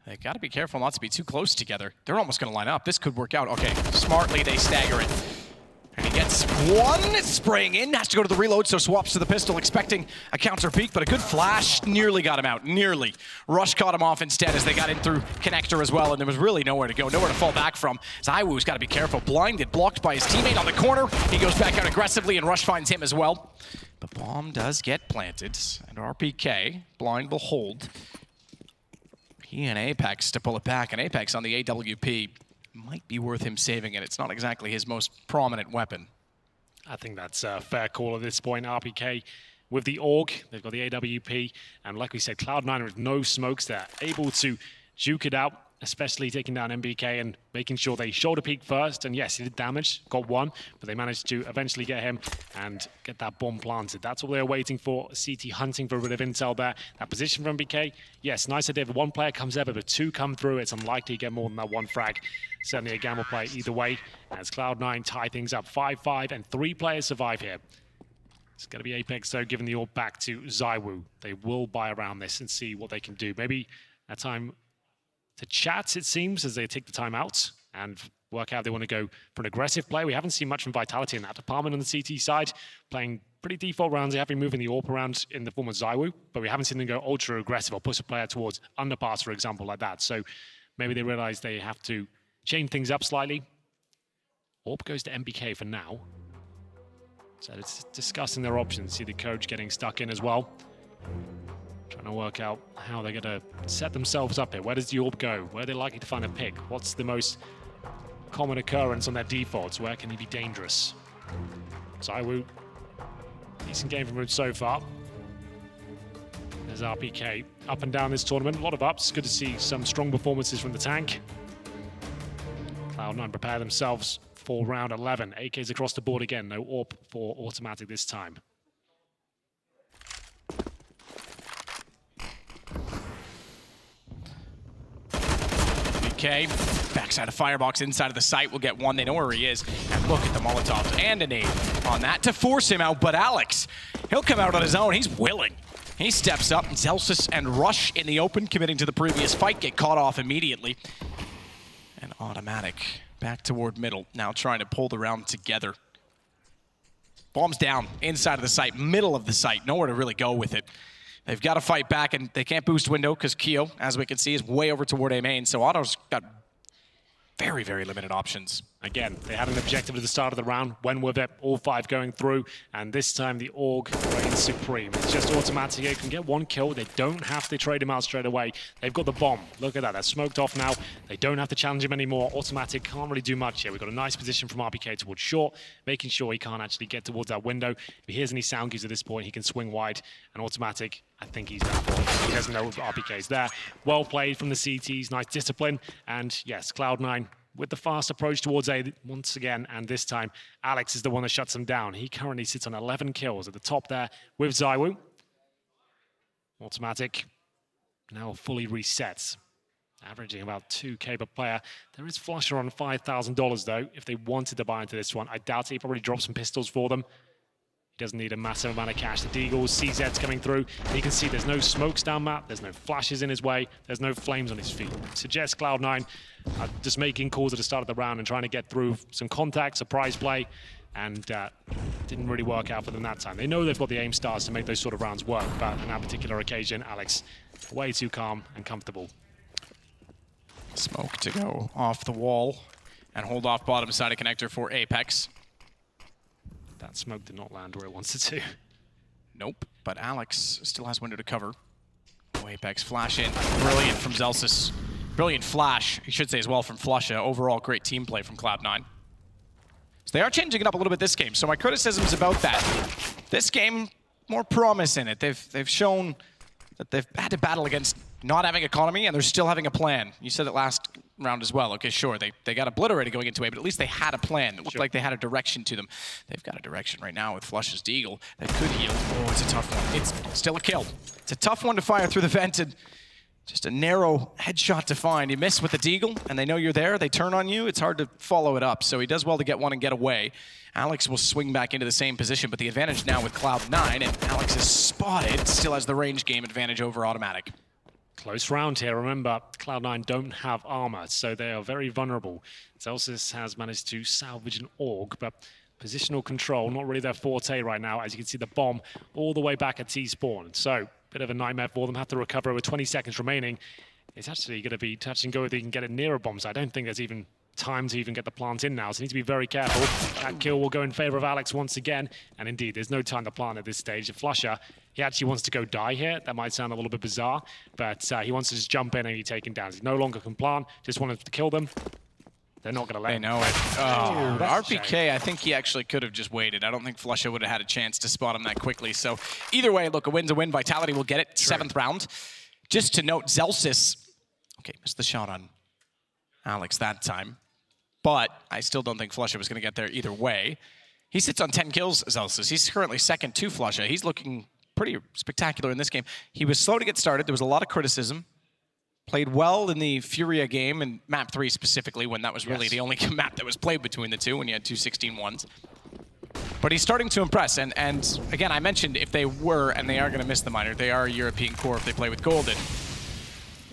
[SPEAKER 5] They've got to be careful not to be too close together. They're almost going to line up. This could work out. Okay, smartly they stagger it. And he gets one, spraying in, has to go to the reload, so swaps to the pistol, expecting a counter peek, but a good flash nearly got him out, nearly. Rush caught him off instead as they got in through connector as well, and there was really nowhere to go, nowhere to fall back from. ZywOo's got to be careful, blinded, blocked by his teammate on the corner. He goes back out aggressively, and Rush finds him as well. The bomb does get planted, and RPK, blind will hold. He and Apex to pull it back, and Apex on the AWP. Might be worth him saving it. It's not exactly his most prominent weapon.
[SPEAKER 6] I think that's a fair call at this point. RPK with the AUG, they've got the AWP, and like we said, Cloud9 with no smokes there, able to juke it out, especially taking down MBK and making sure they shoulder peek first. And yes, he did damage, got one, but they managed to eventually get him and get that bomb planted. That's what they're waiting for. CT hunting for a bit of intel there. That position from MBK, yes, nice idea. If 1 player comes over, but 2 come through, it's unlikely to get more than that 1 frag. Certainly a gamble play either way, as Cloud9 tie things up 5-5, and 3 players survive here. It's going to be Apex, though, giving the all back to ZywOo. They will buy around this and see what they can do. Maybe a time to chat, it seems, as they take the time out and work out if they want to go for an aggressive play. We haven't seen much from Vitality in that department on the CT side, playing pretty default rounds. They have been moving the AWP around in the form of ZywOo, but we haven't seen them go ultra aggressive or push a player towards underpass, for example, like that. So maybe they realize they have to change things up slightly. AWP goes to MBK for now. So it's discussing their options. See the coach getting stuck in as well. Trying to work out how they're going to set themselves up here. Where does the AWP go? Where are they likely to find a pick? What's the most common occurrence on their defaults? Where can he be dangerous? ZywOo, decent game from him so far. There's as RPK up and down this tournament. A lot of ups. Good to see some strong performances from the tank. Cloud9 prepare themselves for round 11. AKs across the board again. No AWP for automatic this time.
[SPEAKER 5] Okay, backside of Firebox, inside of the site, will get one. They know where he is. And look at the Molotovs and a nade on that to force him out. But Alex, he'll come out on his own. He's willing. He steps up. Zelsis and Rush in the open, committing to the previous fight, get caught off immediately. And automatic back toward middle, now trying to pull the round together. Bombs down, inside of the site, middle of the site, nowhere to really go with it. They've got to fight back, and they can't boost window because Keo, as we can see, is way over toward A main. So Otto's got very, very limited options.
[SPEAKER 6] Again, they had an objective at the start of the round, went with it, all 5 going through, and this time the AUG reigns supreme. It's just automatic. They can get 1 kill. They don't have to trade him out straight away. They've got the bomb. Look at that. They're smoked off now. They don't have to challenge him anymore. Automatic can't really do much here. We've got a nice position from RPK towards short, making sure he can't actually get towards that window. If he hears any sound cues at this point, he can swing wide. And automatic, I think he's down for it. He doesn't know if RPK's there. Well played from the CTs. Nice discipline. And yes, Cloud9 with the fast approach towards A once again, and this time Alex is the one that shuts him down. He currently sits on 11 kills at the top there with ZywOo. Automatic now fully resets, averaging about 2K per player. There is Flusher on $5,000 though, if they wanted to buy into this one. I doubt it. He probably dropped some pistols for them. He doesn't need a massive amount of cash. The Deagles, CZ's coming through. And you can see there's no smokes down map, there's no flashes in his way, there's no flames on his feet. Suggests Cloud9 just making calls at the start of the round and trying to get through some contact, surprise play, and didn't really work out for them that time. They know they've got the aim stars to make those sort of rounds work, but on that particular occasion, Alex, way too calm and comfortable.
[SPEAKER 5] Smoke to go off the wall and hold off bottom side of connector for Apex.
[SPEAKER 6] That smoke did not land where it wanted to.
[SPEAKER 5] Nope, but Alex still has window to cover. Oh, Apex flash in. Brilliant from Zelsis. Brilliant flash, you should say as well, from Flusha. Overall, great team play from Cloud9. So they are changing it up a little bit this game. So my criticism is about that. This game, more promise in it. They've shown that they've had to battle against not having economy, and they're still having a plan. You said it last round as well. Okay, sure, they got obliterated going into A, but at least they had a plan. It looked like they had a direction to them. They've got a direction right now with Flush's Deagle that could heal. Oh, it's a tough one. It's still a kill. It's a tough one to fire through the vent, and just a narrow headshot to find. You miss with the Deagle, and they know you're there. They turn on you. It's hard to follow it up, so he does well to get one and get away. Alex will swing back into the same position, but the advantage now with Cloud9, and Alex is spotted, still has the range game advantage over automatic.
[SPEAKER 6] Close round here. Remember, Cloud9 don't have armor, so they are very vulnerable. Zelsis has managed to salvage an AUG, but positional control, not really their forte right now. As you can see, the bomb all the way back at T-spawn. So, bit of a nightmare for them. Have to recover with 20 seconds remaining. It's actually going to be touch and go if they can get it near a bomb. So I don't think there's even time to even get the plant in now, so need to be very careful. That kill will go in favor of Alex once again, and indeed, there's no time to plant at this stage. The Flusher, he actually wants to go die here. That might sound a little bit bizarre, but he wants to just jump in and be taken down. He no longer can plant, just wanted to kill them. They're not going to let him.
[SPEAKER 5] They know it. Oh, RPK, I think he actually could have just waited. I don't think Flusher would have had a chance to spot him that quickly. So either way, look, a win's a win. Vitality will get it. True. 7th round. Just to note, Zelsis, okay, missed the shot on Alex that time. But I still don't think Flusha was going to get there either way. He sits on 10 kills, Zelsis. He's currently second to Flusha. He's looking pretty spectacular in this game. He was slow to get started. There was a lot of criticism. Played well in the Furia game, and map 3 specifically, when that was really the only map that was played between the two, when you had two 16-1s. But he's starting to impress, and again, I mentioned if they were, and they are going to miss the minor, they are a European core if they play with Golden.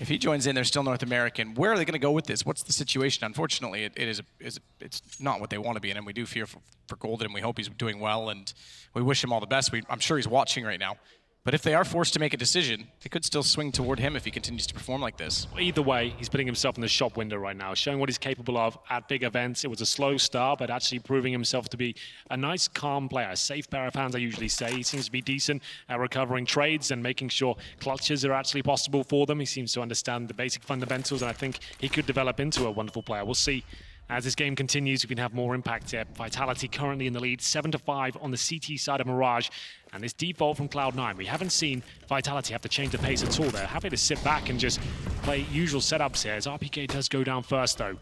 [SPEAKER 5] If he joins in, they're still North American. Where are they going to go with this? What's the situation? Unfortunately, it's not what they want to be in, and we do fear for Golden, and we hope he's doing well, and we wish him all the best. I'm sure he's watching right now. But if they are forced to make a decision, they could still swing toward him if he continues to perform like this.
[SPEAKER 6] Either way, he's putting himself in the shop window right now, showing what he's capable of at big events. It was a slow start, but actually proving himself to be a nice, calm player. A safe pair of hands, I usually say. He seems to be decent at recovering trades and making sure clutches are actually possible for them. He seems to understand the basic fundamentals, and I think he could develop into a wonderful player. We'll see As this game continues, we can have more impact here. Vitality currently in the lead, 7-5 on the CT side of Mirage. And this default from Cloud9, we haven't seen Vitality have to change the pace at all. They're happy to sit back and just play usual setups here. As RPK does go down first, though.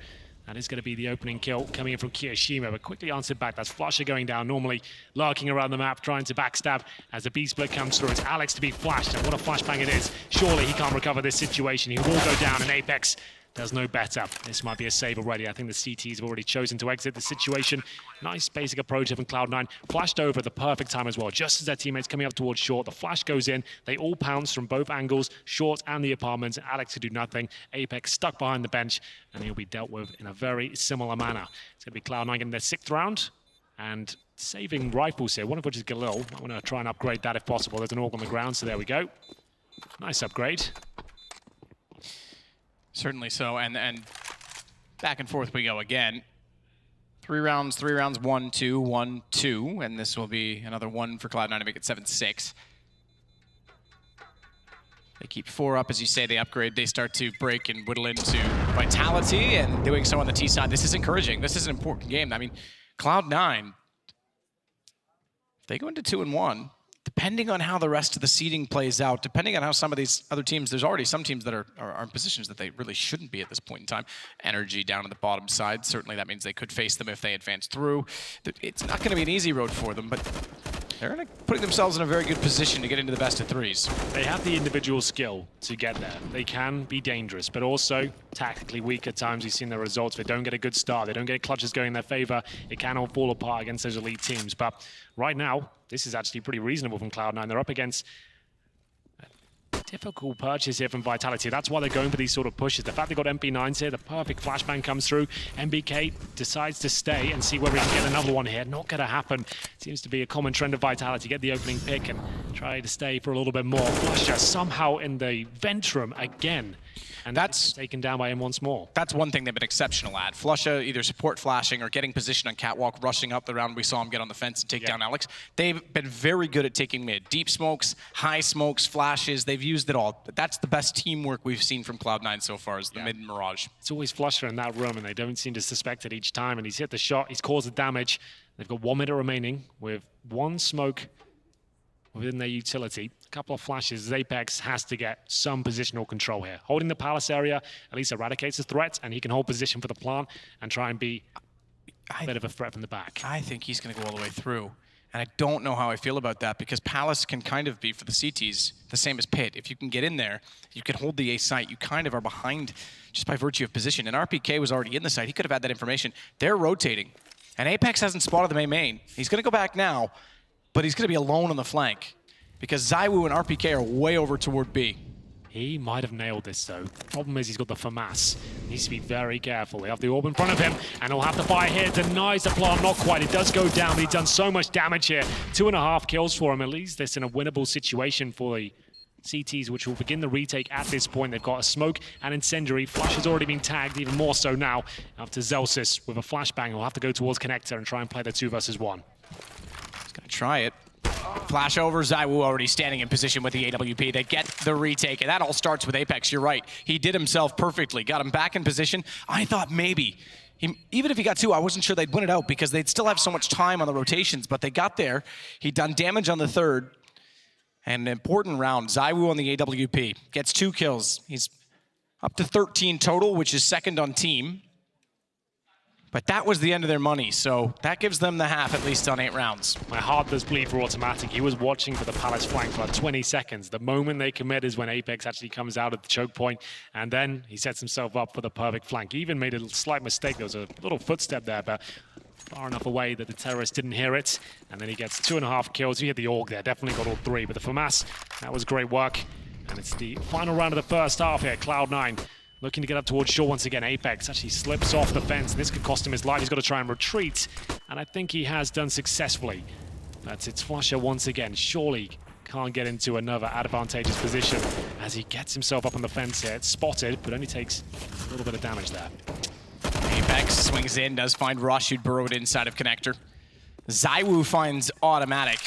[SPEAKER 6] That is going to be the opening kill coming in from Kiyoshima, but quickly answered back. That's Flusher going down, normally lurking around the map, trying to backstab as the B-split comes through. It's Alex to be flashed, and what a flashbang it is. Surely he can't recover this situation. He will go down, and Apex does no better. This might be a save already. I think the CTs have already chosen to exit the situation. Nice basic approach from Cloud9. Flashed over at the perfect time as well. Just as their teammates coming up towards short, the flash goes in. They all pounce from both angles, short and the apartments. Alex could do nothing. Apex stuck behind the bench, and he'll be dealt with in a very similar manner. It's going to be Cloud9 getting their 6th round, and saving rifles here, one of which is Galil. I want to try and upgrade that if possible. There's an AUG on the ground, so there we go. Nice upgrade.
[SPEAKER 5] Certainly so, and back and forth we go again. 3 rounds, 1, 2, 1, 2, and this will be another 1 for Cloud9 to make it 7-6. They keep 4 up, as you say, they upgrade, they start to break and whittle into Vitality, and doing so on the T side. This is encouraging, this is an important game. I mean, Cloud9, if they go into 2-1, depending on how the rest of the seeding plays out, depending on how some of these other teams, there's already some teams that are in positions that they really shouldn't be at this point in time. Energy down on the bottom side, certainly that means they could face them if they advance through. It's not going to be an easy road for them, but they're putting themselves in a very good position to get into the best of 3s.
[SPEAKER 6] They have the individual skill to get there. They can be dangerous, but also tactically weak at times. We've seen the results. They don't get a good start. They don't get clutches going in their favor. It can all fall apart against those elite teams. But right now, this is actually pretty reasonable from Cloud9. They're up against a difficult purchase here from Vitality. That's why they're going for these sort of pushes. The fact they got MP9s here, the perfect flashbang comes through. MBK decides to stay and see whether he can get another one here. Not going to happen. Seems to be a common trend of Vitality. Get the opening pick and try to stay for a little bit more. Flusher somehow in the vent room again. And that's taken down by him once more.
[SPEAKER 5] That's one thing they've been exceptional at. Flusha either support flashing or getting position on catwalk, rushing up the round. We saw him get on the fence and take down Alex. They've been very good at taking mid. Deep smokes, high smokes, flashes. They've used it all. That's the best teamwork we've seen from Cloud9 so far, is the mid and Mirage.
[SPEAKER 6] It's always Flusher in that room, and they don't seem to suspect it each time. And he's hit the shot. He's caused the damage. They've got 1 minute remaining with 1 smoke within their utility. A couple of flashes. Apex has to get some positional control here. Holding the palace area at least eradicates the threat, and he can hold position for the plant and try and be a bit of a threat from the back.
[SPEAKER 5] I think he's going to go all the way through. And I don't know how I feel about that, because Palace can kind of be, for the CTs, the same as Pit. If you can get in there, you can hold the A site, you kind of are behind just by virtue of position. And RPK was already in the site. He could have had that information. They're rotating. And Apex hasn't spotted the main. He's going to go back now, but he's going to be alone on the flank, because Zywoo and RPK are way over toward B.
[SPEAKER 6] He might have nailed this, though. Problem is he's got the FAMAS. Needs to be very careful. They have the orb in front of him, and he'll have to fire here. Denies the plant, not quite. It does go down, but he's done so much damage here. 2.5 kills for him. At least this in a winnable situation for the CTs, which will begin the retake at this point. They've got a smoke and incendiary. Flush has already been tagged, even more so now. After Zelsis with a flashbang, he'll have to go towards Connector and try and play the 2 versus 1.
[SPEAKER 5] He's going to try it. Flash over, Zywoo already standing in position with the AWP. They get the retake, and that all starts with Apex. You're right. He did himself perfectly. Got him back in position. I thought maybe, even if he got 2, I wasn't sure they'd win it out, because they'd still have so much time on the rotations, but they got there. He'd done damage on the 3rd. And an important round. Zywoo on the AWP. Gets 2 kills. He's up to 13 total, which is 2nd on team. But that was the end of their money, so that gives them the half, at least on 8 rounds.
[SPEAKER 6] My heart does bleed for Automatic. He was watching for the Palace flank for like 20 seconds. The moment they commit is when Apex actually comes out at the choke point, and then he sets himself up for the perfect flank. He even made a slight mistake. There was a little footstep there, but far enough away that the terrorist didn't hear it. And then he gets 2.5 kills. He had the AUG there, definitely got all 3. But the FAMAS, that was great work. And it's the final round of the first half here. Cloud9 looking to get up towards shore once again. Apex actually slips off the fence. This could cost him his life. He's got to try and retreat. And I think he has done successfully. But it's Flusher once again. Surely can't get into another advantageous position as he gets himself up on the fence here. It's spotted, but only takes a little bit of damage there.
[SPEAKER 5] Apex swings in, does find Rush, who'd burrowed inside of Connector. Zywoo finds Automatic.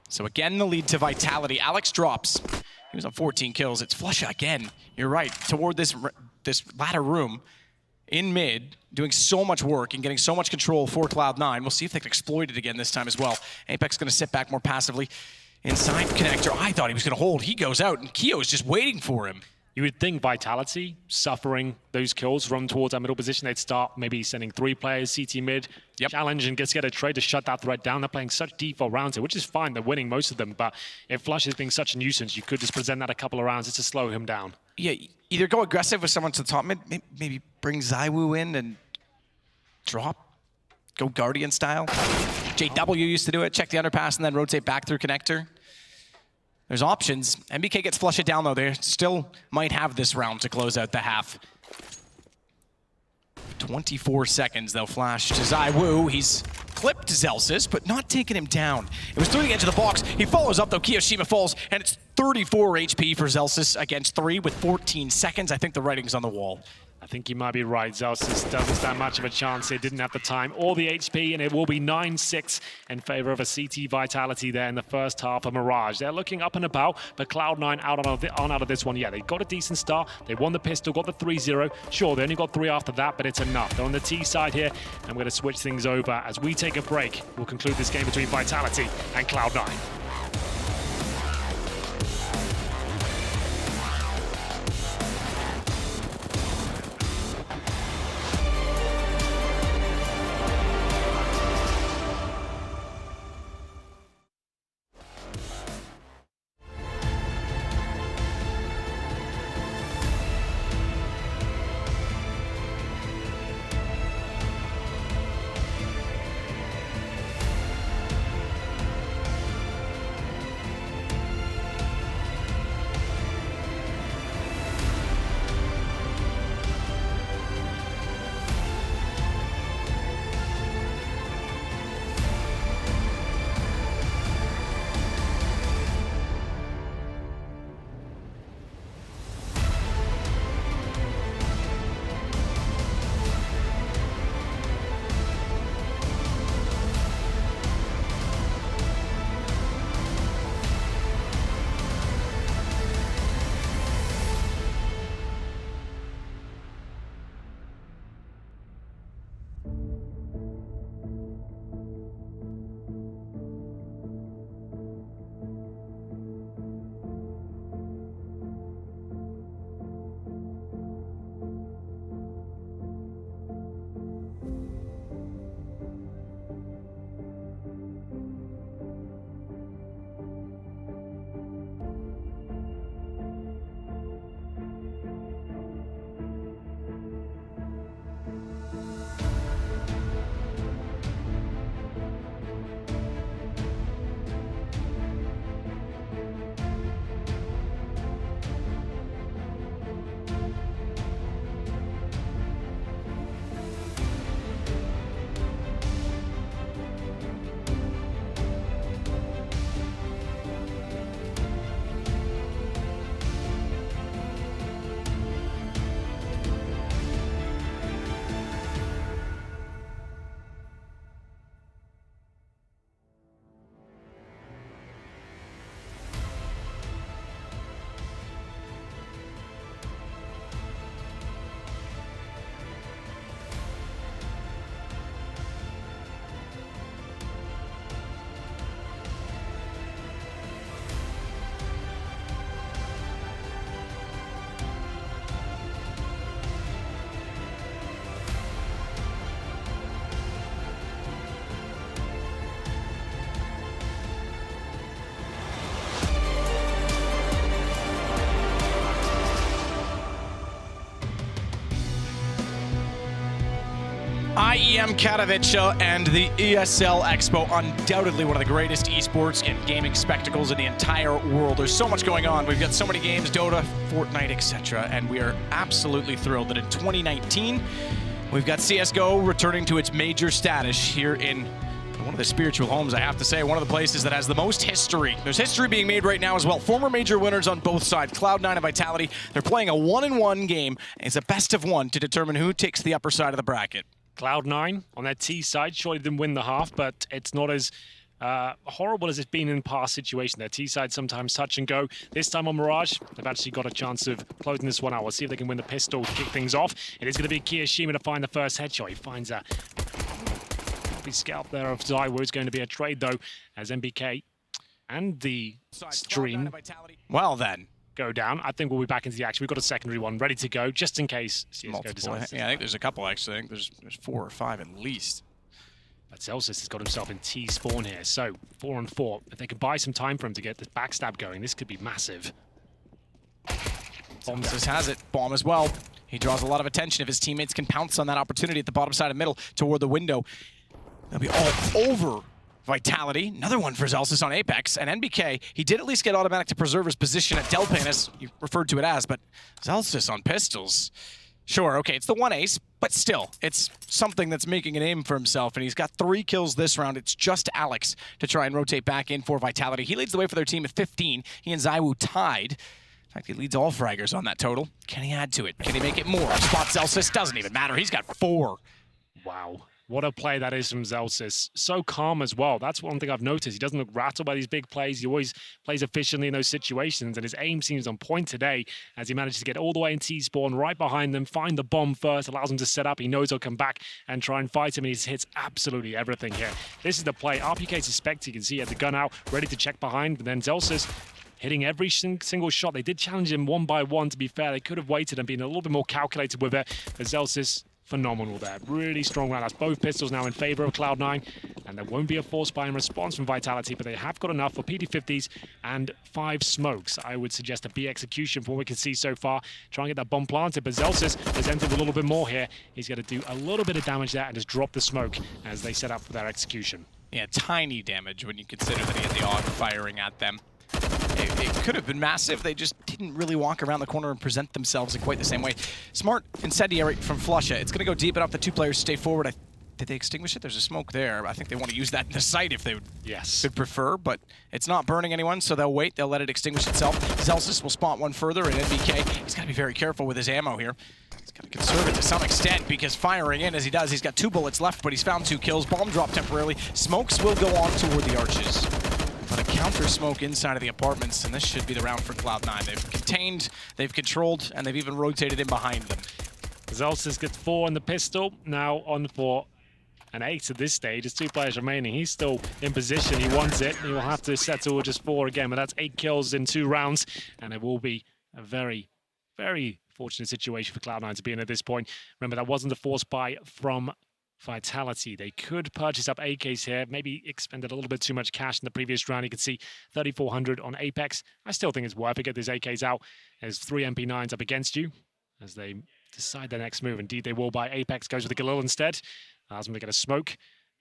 [SPEAKER 5] So again, the lead to Vitality. Alex drops. He was on 14 kills. It's Flusha again. You're right. Toward this ladder room. in mid, doing so much work and getting so much control for Cloud9. We'll see if they can exploit it again this time as well. Apex going to sit back more passively. Inside connector, I thought he was going to hold. He goes out, and Keo is just waiting for him.
[SPEAKER 6] You would think Vitality, suffering those kills, run towards that middle position, they'd start maybe sending 3 players, CT mid, challenge and get a trade to shut that threat down. They're playing such default rounds here, which is fine. They're winning most of them, but if Flush is being such a nuisance, you could just present that a couple of rounds just to slow him down.
[SPEAKER 5] Yeah, either go aggressive with someone to the top mid, maybe bring ZywOo in and drop, go Guardian style. JW used to do it, check the underpass and then rotate back through connector. There's options. MBK gets flush it down though. They still might have this round to close out the half. 24 seconds, they'll flash to ZywOo. He's clipped Zelsis, but not taking him down. It was through the edge of the box. He follows up though, Kiyoshima falls, and it's 34 HP for Zelsis against 3 with 14 seconds. I think the writing's on the wall.
[SPEAKER 6] I think you might be right. Zelsis doesn't stand much of a chance. They didn't have the time or the HP, and it will be 9-6 in favor of a CT Vitality there in the first half of Mirage. They're looking up and about, but Cloud9 out of this one. Yeah, they got a decent start. They won the pistol, got the 3-0. Sure, they only got 3 after that, but it's enough. They're on the T side here, and we're going to switch things over. As we take a break, we'll conclude this game between Vitality and Cloud9.
[SPEAKER 5] IEM Katowice and the ESL Expo, undoubtedly one of the greatest esports and gaming spectacles in the entire world. There's so much going on. We've got so many games, Dota, Fortnite, etc. And we are absolutely thrilled that in 2019, we've got CSGO returning to its major status here in one of the spiritual homes, I have to say, one of the places that has the most history. There's history being made right now as well. Former major winners on both sides, Cloud9 and Vitality. They're playing a 1-1 game. It's a best of 1 to determine who takes the upper side of the bracket.
[SPEAKER 6] Cloud9 on their T side, surely didn't win the half, but it's not as horrible as it's been in past situations. Their T-side sometimes touch and go. This time on Mirage, they've actually got a chance of closing this one out. We'll see if they can win the pistol to kick things off. It is going to be Kiyashima to find the first headshot. He finds a scalp there of Zywoo. It's going to be a trade, though, as MBK and the stream
[SPEAKER 5] Well then.
[SPEAKER 6] go down. I think we'll be back into the action. We've got a secondary one ready to go, just in case CSGO decides.
[SPEAKER 5] Yeah, I think there's a couple, actually. I think there's 4 or 5 at least.
[SPEAKER 6] But Celsius has got himself in T spawn here, so 4 on 4. If they could buy some time for him to get this backstab going, this could be massive.
[SPEAKER 5] Celsius has it. Bomb as well. He draws a lot of attention. If his teammates can pounce on that opportunity at the bottom side of middle toward the window, they'll be all over Vitality. Another one for Celsius on Apex. And NBK, he did at least get automatic to preserve his position at Delpane, as you referred to it as, but Celsius on pistols. Sure, okay, it's the one ace, but still, it's something that's making a name for himself, and he's got 3 kills this round. It's just Alex to try and rotate back in for Vitality. He leads the way for their team at 15. He and Zywoo tied. In fact, he leads all fraggers on that total. Can he add to it? Can he make it more? Spot Celsius, doesn't even matter. He's got 4.
[SPEAKER 6] Wow. What a play that is from Celsius. So calm as well. That's one thing I've noticed. He doesn't look rattled by these big plays. He always plays efficiently in those situations, and his aim seems on point today as he manages to get all the way in T-spawn, right behind them, find the bomb first, allows him to set up. He knows he'll come back and try and fight him, and he hits absolutely everything here. This is the play. RPK suspects, you can see he had the gun out, ready to check behind, but then Celsius hitting every single shot. They did challenge him one by one, to be fair. They could have waited and been a little bit more calculated with it, but Celsius, phenomenal there. Really strong round. That's both pistols now in favor of Cloud9, and there won't be a force buy in response from Vitality, but they have got enough for PD50s and 5 smokes. I would suggest a B execution from what we can see so far. Try and get that bomb planted, but Celsius has entered with a little bit more here. He's going to do a little bit of damage there and just drop the smoke as they set up for their execution.
[SPEAKER 5] Yeah, tiny damage when you consider that he had the AUG firing at them. It could have been massive. They just didn't really walk around the corner and present themselves in quite the same way. Smart incendiary from Flusha. It's going to go deep enough. The 2 players stay forward. Did they extinguish it? There's a smoke there. I think they want to use that in the site if they would could prefer, but it's not burning anyone, so they'll wait. They'll let it extinguish itself. Celsius will spot one further, and NBK, he's got to be very careful with his ammo here. He's got to conserve it to some extent, because firing in as he does, he's got 2 bullets left, but he's found 2 kills. Bomb drop temporarily. Smokes will go on toward the arches. But a counter smoke inside of the apartments, and this should be the round for Cloud9. They've contained, they've controlled, and they've even rotated in behind them.
[SPEAKER 6] Celsius gets 4 on the pistol, now on for an 8 at this stage. There's 2 players remaining. He's still in position. He wants it. He will have to settle with just 4 again, but that's 8 kills in 2 rounds, and it will be a very, very fortunate situation for Cloud9 to be in at this point. Remember, that wasn't a force buy from Vitality. They could purchase up AKs here, maybe expended a little bit too much cash in the previous round. You can see 3,400 on Apex. I still think it's worth it. Get these AKs out. There's 3 MP9s up against you as they decide their next move. Indeed, they will buy. Apex goes with the Galil instead. Allows them to get a smoke.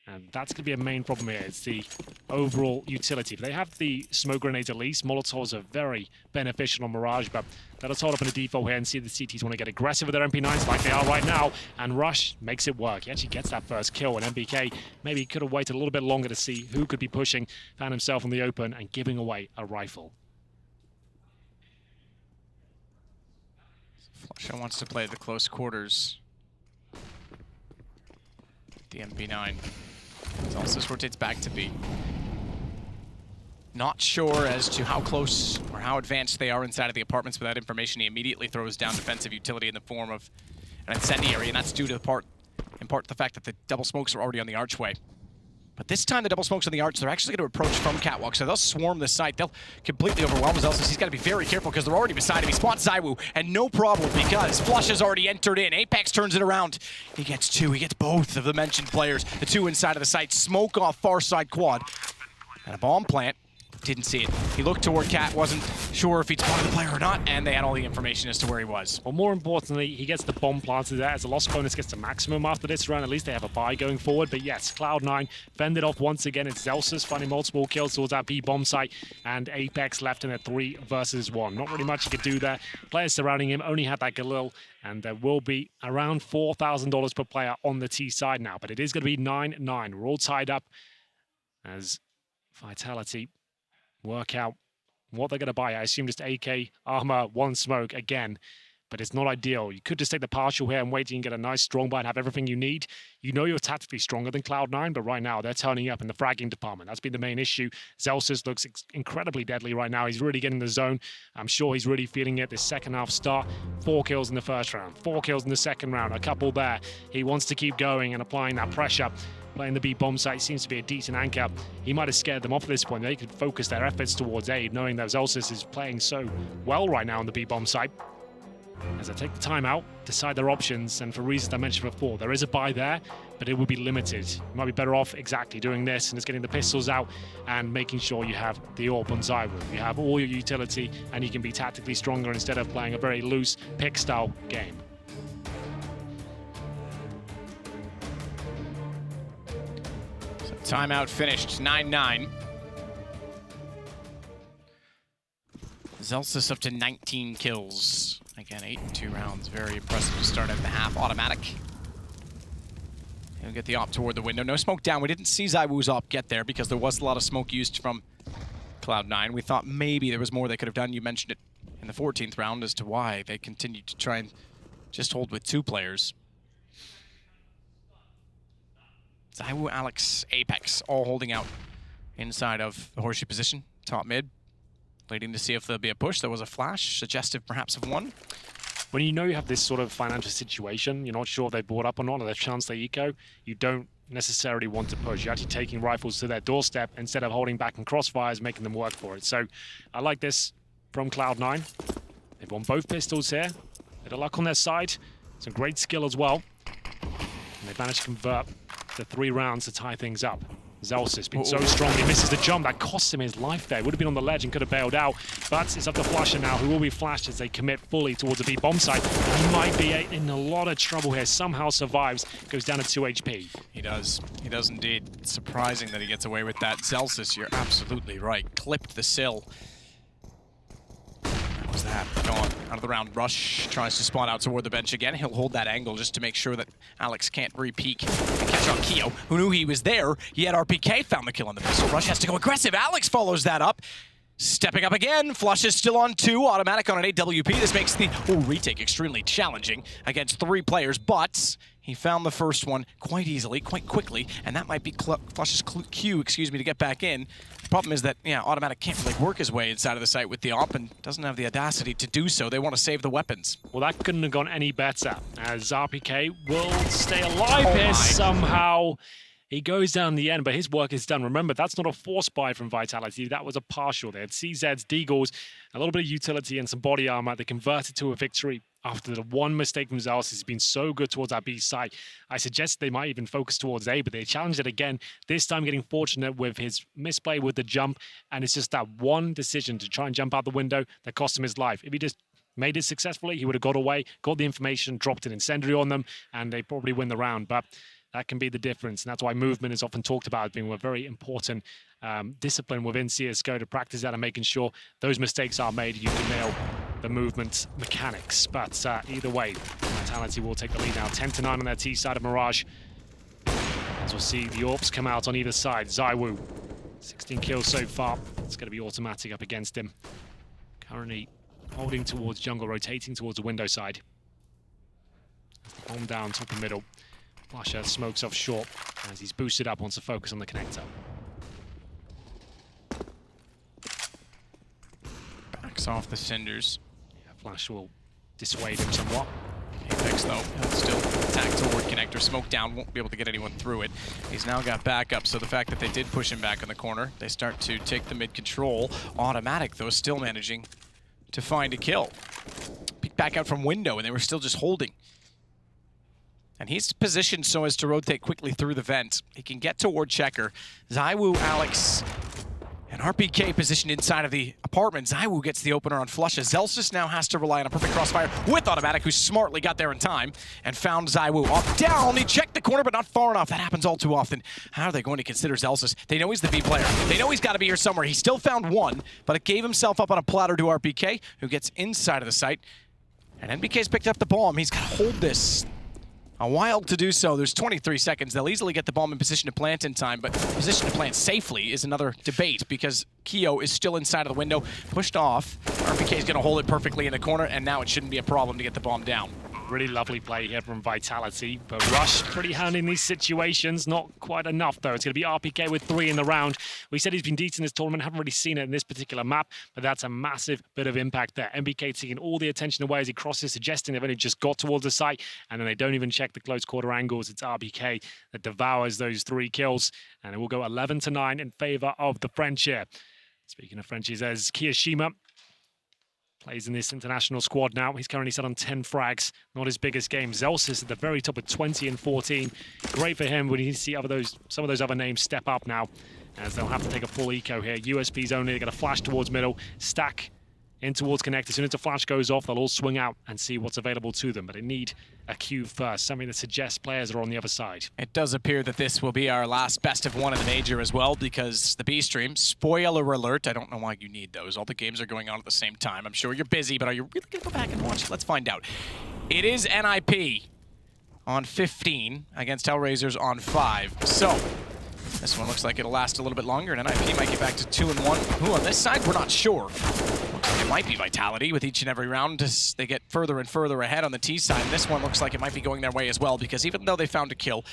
[SPEAKER 6] And that's going to be a main problem here. It's the overall utility. But they have the smoke grenades at least. Molotovs are very beneficial on Mirage, but let us hold up in a default here and see if the CTs want to get aggressive with their MP9s like they are right now. And Rush makes it work. He actually gets that first kill. And MBK maybe could have waited a little bit longer to see who could be pushing. Found himself in the open and giving away a rifle.
[SPEAKER 5] Flusha wants to play the close quarters. The MP9. Celsius rotates back to B. Not sure as to how close or how advanced they are inside of the apartments. With that information, he immediately throws down defensive utility in the form of an incendiary, and that's due to in part the fact that the double smokes are already on the archway. But this time the double smokes on the arch, they're actually going to approach from Catwalk, so they'll swarm the site. They'll completely overwhelm Celsius. He's got to be very careful because they're already beside him. He spots Zywoo, and no problem because Flush has already entered in. Apex turns it around. He gets 2. He gets both of the mentioned players. The 2 inside of the site. Smoke off far side quad. And a bomb plant. Didn't see it. He looked toward Cat, wasn't sure if he'd spotted the player or not, and they had all the information as to where he was.
[SPEAKER 6] Well, more importantly, he gets the bomb planted there as a loss bonus gets to maximum after this round. At least they have a buy going forward. But yes, Cloud9 fended off once again. It's Celsius finding multiple kills towards that B bomb site, and Apex left in a 3 versus 1. Not really much he could do there. Players surrounding him only had that Galil, and there will be around $4,000 per player on the T side now. But it is going to be 9-9. We're all tied up as Vitality work out what they're going to buy. I assume just AK, armor, 1 smoke again. but it's not ideal. You could just take the partial here and wait till you can get a nice strong buy and have everything you need. You know you're tactically stronger than Cloud9, but right now they're turning up in the fragging department. That's been the main issue. Zelsis looks incredibly deadly right now. He's really getting the zone. I'm sure he's really feeling it. This second half start, 4 kills in the first round, 4 kills in the second round, a couple there. He wants to keep going and applying that pressure. Playing the B bomb site seems to be a decent anchor. He might have scared them off at this point. They could focus their efforts towards A, knowing that Zelsis is playing so well right now on the B bomb site. As they take the time out, decide their options, and for reasons I mentioned before, there is a buy there, but it will be limited. You might be better off exactly doing this and just getting the pistols out and making sure you have the AWP on ZywOo. You have all your utility and you can be tactically stronger instead of playing a very loose pick style game.
[SPEAKER 5] So timeout finished, 9-9. Zelsis up to 19 kills. Again, 8 in 2 rounds. Very impressive to start at the half. Automatic. He'll get the op toward the window. No smoke down. We didn't see ZywOo's op get there because there was a lot of smoke used from Cloud9. We thought maybe there was more they could have done. You mentioned it in the 14th round as to why they continued to try and just hold with 2 players. ZywOo, Alex, Apex, all holding out inside of the horseshoe position. Top mid. Waiting to see if there'll be a push. There was a flash, suggestive perhaps of one.
[SPEAKER 6] When you know you have this sort of financial situation, you're not sure if they bought up or not, or there's a chance they eco, you don't necessarily want to push. You're actually taking rifles to their doorstep instead of holding back in crossfires, making them work for it. So I like this from Cloud9. They've won both pistols here. Bit of luck on their side. Some great skill as well. And they've managed to convert the 3 rounds to tie things up. Zelsis been so strong, he misses the jump. That cost him his life there. Would have been on the ledge and could have bailed out. But it's up to Flusher now, who will be flashed as they commit fully towards the B bomb site. He might be in a lot of trouble here. Somehow survives, goes down to 2 HP.
[SPEAKER 5] He does indeed. It's surprising that he gets away with that. Zelsis, you're absolutely right. Clipped the sill. What was that? Gone out of the round. Rush tries to spawn out toward the bench again. He'll hold that angle just to make sure that Alex can't re-peek and catch on Keo, who knew he was there. He had RPK, found the kill on the pistol. Rush has to go aggressive. Alex follows that up. Stepping up again. Flush is still on 2. Automatic on an AWP. This makes the retake extremely challenging against 3 players, but he found the first one quite easily, quite quickly, and that might be Flush's cue, to get back in. The problem is that, yeah, Automatic can't really work his way inside of the site with the op and doesn't have the audacity to do so. They want to save the weapons.
[SPEAKER 6] Well, that couldn't have gone any better, as RPK will stay alive here somehow. He goes down the end, but his work is done. Remember, that's not a force buy from Vitality. That was a partial. They had CZs, Deagles, a little bit of utility and some body armor. They converted to a victory after the one mistake from Zelsis. He's been so good towards that B side. I suggest they might even focus towards A, but they challenged it again, this time getting fortunate with his misplay with the jump, and it's just that one decision to try and jump out the window that cost him his life. If he just made it successfully, he would have got away, got the information, dropped an incendiary on them, and they probably win the round. But that can be the difference, and that's why movement is often talked about as being a very important discipline within CSGO, to practice that and making sure those mistakes are made, you can nail the movement mechanics. But either way, Vitality will take the lead now, 10-9 on their T side of Mirage. As we'll see the AWPs come out on either side. ZywOo, 16 kills so far. It's going to be automatic up against him. Currently holding towards jungle, rotating towards the window side. Bomb down, top and middle. Flusher smokes off short as he's boosted up, wants to focus on the connector.
[SPEAKER 5] Backs off the cinders.
[SPEAKER 6] Yeah, Flash will dissuade him somewhat.
[SPEAKER 5] Apex, though, still attack toward connector. Smoke down, won't be able to get anyone through it. He's now got backup, so the fact that they did push him back in the corner, they start to take the mid control. Automatic, though, still managing to find a kill. Peek back out from window, and they were still just holding. And he's positioned so as to rotate quickly through the vent. He can get toward Checker. ZywOo, Alex, and RPK positioned inside of the apartment. ZywOo gets the opener on Flusha. Zelsis now has to rely on a perfect crossfire with Automatic, who smartly got there in time and found ZywOo. Up, down, he checked the corner, but not far enough. That happens all too often. How are they going to consider Zelsis? They know he's the B player. They know he's got to be here somewhere. He still found one, but it gave himself up on a platter to RPK, who gets inside of the site. And NBK's picked up the bomb. He's got to hold this a while to do so. There's 23 seconds. They'll easily get the bomb in position to plant in time, but position to plant safely is another debate because Keo is still inside of the window, pushed off RPK is going to hold it perfectly in the corner, and now it shouldn't be a problem to get the bomb down.
[SPEAKER 6] Really lovely play here from Vitality, but Rush pretty handy in these situations. Not quite enough, though. It's going to be RPK with 3 in the round. We said he's been decent in this tournament. Haven't really seen it in this particular map, but that's a massive bit of impact there. MBK taking all the attention away as he crosses, suggesting they've only just got towards the site, and then they don't even check the close quarter angles. It's RPK that devours those 3 kills, and it will go 11-9 in favor of the French here. Speaking of Frenchies, there's Kiyashima. Plays in this international squad now. He's currently set on 10 frags. Not his biggest game. Zelsis at the very top at 20 and 14. Great for him. We need to see some of those other names step up now, as they'll have to take a full eco here. USP's only. They're going to flash towards middle. Stack in towards Connect. As soon as the flash goes off, they'll all swing out and see what's available to them. But they need a cue first, something that suggests players are on the other side.
[SPEAKER 5] It does appear that this will be our last best of 1 in the major as well, because the B stream, spoiler alert, I don't know why you need those. All the games are going on at the same time. I'm sure you're busy, but are you really going to go back and watch it? Let's find out. It is NIP on 15 against Hellraisers on 5. So this one looks like it'll last a little bit longer, and NIP might get back to 2-1. Who on this side? We're not sure. It might be Vitality with each and every round as they get further and further ahead on the T side. And this one looks like it might be going their way as well, because even though they found a kill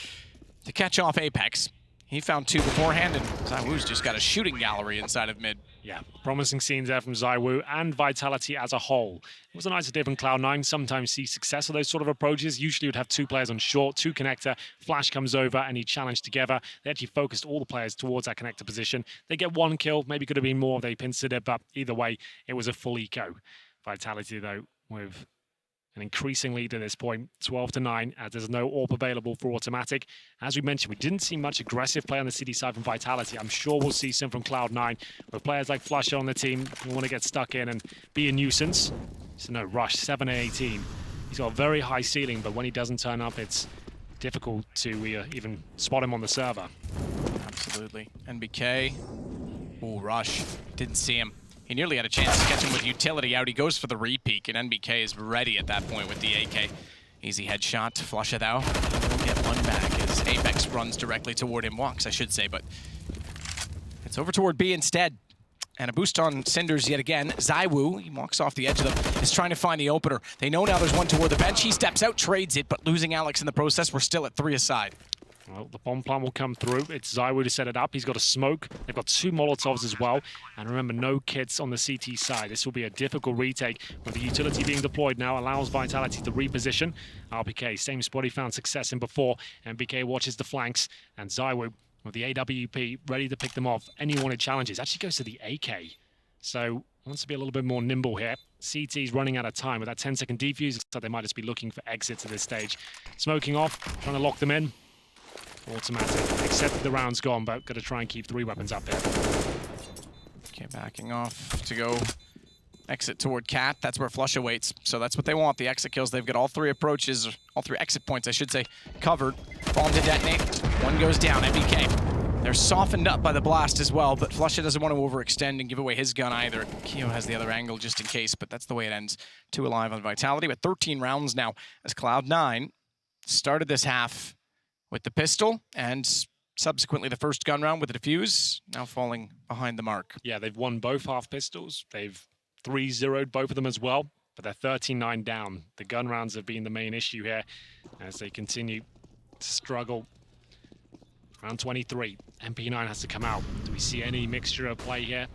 [SPEAKER 5] to catch off Apex, he found 2 beforehand, and ZywOo's just got a shooting gallery inside of mid.
[SPEAKER 6] Yeah, promising scenes there from ZywOo and Vitality as a whole. It was a nice day from Cloud9. Sometimes see success with those sort of approaches. Usually would have 2 players on short, 2 connector. Flash comes over and he challenged together. They actually focused all the players towards that connector position. They get 1 kill, maybe could have been more if they pinced it, but either way, it was a full eco. Vitality, though, with an increasing lead at this point, 12-9, as there's no AWP available for automatic. As we mentioned, we didn't see much aggressive play on the city side from Vitality. I'm sure we'll see some from Cloud9, with players like Flusher on the team who want to get stuck in and be a nuisance. So no, Rush, 7-18. He's got a very high ceiling, but when he doesn't turn up, it's difficult to even spot him on the server.
[SPEAKER 5] Absolutely. NBK. Ooh, Rush. Didn't see him. He nearly had a chance to catch him with utility out. He goes for the re-peek, and NBK is ready at that point with the AK. Easy headshot to flush it out. He'll get 1 back as Apex runs directly toward him. Walks, I should say, but it's over toward B instead. And a boost on Cinders yet again. ZywOo, he walks off the edge of them, is trying to find the opener. They know now there's one toward the bench. He steps out, trades it, but losing Alex in the process. We're still at 3 aside.
[SPEAKER 6] Well, the bomb plant will come through. It's ZywOo to set it up. He's got a smoke. They've got 2 Molotovs as well. And remember, no kits on the CT side. This will be a difficult retake, with the utility being deployed now allows Vitality to reposition. RPK, same spot he found success in before. MBK watches the flanks, and ZywOo with the AWP ready to pick them off. Anyone it challenges actually goes to the AK. So wants to be a little bit more nimble here. CT's running out of time with that 10-second defuse, so they might just be looking for exits at this stage. Smoking off, trying to lock them in. Automatic, except the round's gone, but got to try and keep 3 weapons up here.
[SPEAKER 5] Okay, backing off to go exit toward Cat. That's where Flush awaits, so that's what they want. The exit kills. They've got all 3 approaches, all 3 exit points, I should say, covered. Bomb to detonate. 1 goes down, MBK. They're softened up by the blast as well, but Flusha doesn't want to overextend and give away his gun either. Keo has the other angle just in case, but that's the way it ends. 2 alive on Vitality, with 13 rounds now, as Cloud9 started this half with the pistol, and subsequently the first gun round with the defuse, now falling behind the mark.
[SPEAKER 6] Yeah, they've won both half pistols. They've 3-0'd both of them as well, but they're 13-9 down. The gun rounds have been the main issue here as they continue to struggle. Round 23, MP9 has to come out. Do we see any mixture of play here?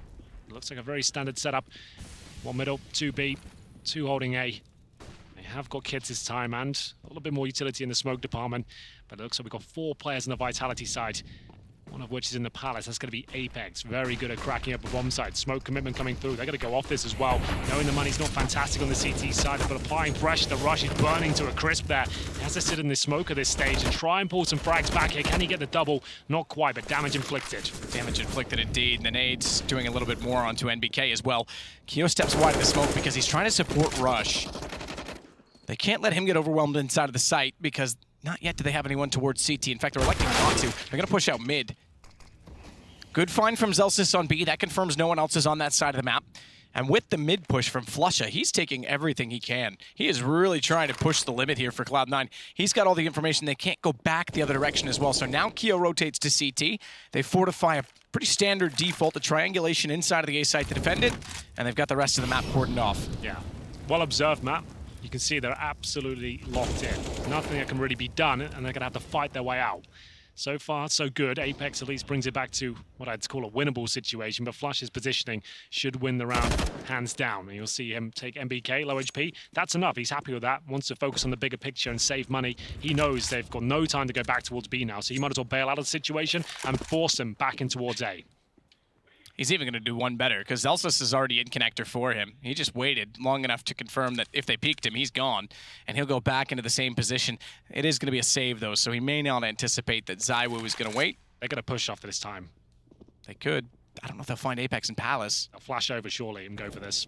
[SPEAKER 6] It looks like a very standard setup. 1 middle, 2 B, 2 holding A. They have got kits this time and a little bit more utility in the smoke department, but it looks like we've got 4 players on the Vitality side, one of which is in the Palace. That's going to be Apex, very good at cracking up a bomb site. Smoke commitment coming through. They're going to go off this as well, knowing the money's not fantastic on the CT side, but applying pressure. The Rush is burning to a crisp there. He has to sit in the smoke at this stage and try and pull some frags back here. Can he get the double? Not quite, but damage inflicted.
[SPEAKER 5] Damage inflicted indeed. The nades doing a little bit more onto NBK as well. Keo steps wide of the smoke because he's trying to support Rush. They can't let him get overwhelmed inside of the site because not yet do they have anyone towards CT. In fact, they're electing not to. They're going to push out mid. Good find from Zelsis on B. That confirms no one else is on that side of the map. And with the mid push from Flusha, he's taking everything he can. He is really trying to push the limit here for Cloud9. He's got all the information. They can't go back the other direction as well. So now Keo rotates to CT. They fortify a pretty standard default, the triangulation inside of the A site to defend it, and they've got the rest of the map cordoned off.
[SPEAKER 6] Yeah, well observed map. You can see they're absolutely locked in. Nothing that can really be done, and they're going to have to fight their way out. So far, so good. Apex at least brings it back to what I'd call a winnable situation, but Flush's positioning should win the round hands down. And you'll see him take MBK, low HP. That's enough. He's happy with that. Wants to focus on the bigger picture and save money. He knows they've got no time to go back towards B now, so he might as well bail out of the situation and force them back in towards A.
[SPEAKER 5] He's even going to do one better, because Zelsis is already in connector for him. He just waited long enough to confirm that if they peeked him, he's gone, and he'll go back into the same position. It is going to be a save, though, so he may not anticipate that ZywOo is going to wait.
[SPEAKER 6] They're going to push off this time.
[SPEAKER 5] They could. I don't know if they'll find Apex and Palace.
[SPEAKER 6] They'll flash over, surely, and go for this.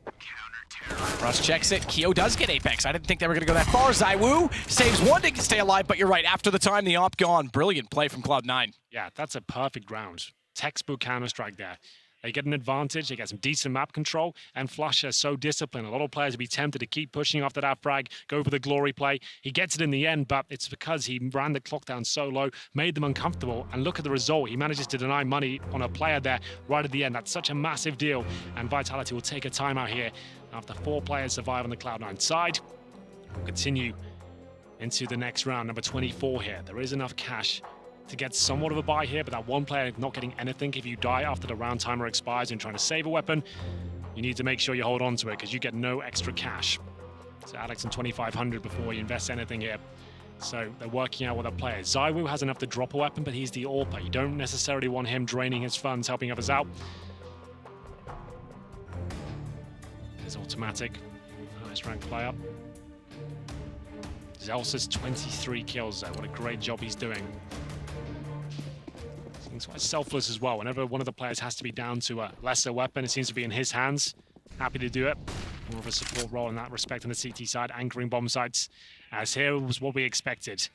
[SPEAKER 5] Russ checks it. Keo does get Apex. I didn't think they were going to go that far. ZywOo saves one to stay alive, but you're right. After the time, the op gone. Brilliant play from Cloud9.
[SPEAKER 6] Yeah, that's a perfect round. Textbook Counter-Strike there. They get an advantage, they get some decent map control, and Flusha is so disciplined. A lot of players would be tempted to keep pushing after that frag, go for the glory play. He gets it in the end, but it's because he ran the clock down so low, made them uncomfortable, and look at the result. He manages to deny money on a player there right at the end. That's such a massive deal, and Vitality will take a timeout here after 4 players survive on the Cloud9 side. We'll continue into the next round, number 24 here. There is enough cash to get somewhat of a buy here, but that one player not getting anything if you die after the round timer expires and trying to save a weapon, you need to make sure you hold on to it because you get no extra cash. So Alex and 2,500 before you invest anything here. So they're working out with their players. ZywOo has enough to drop a weapon, but he's the AWPer. You don't necessarily want him draining his funds, helping others out. There's automatic. Nice rank player. Zelsis 23 kills though. What a great job he's doing. He's quite selfless as well. Whenever one of the players has to be down to a lesser weapon, it seems to be in his hands. Happy to do it. More of a support role in that respect on the CT side, anchoring bomb sites. As here was what we expected.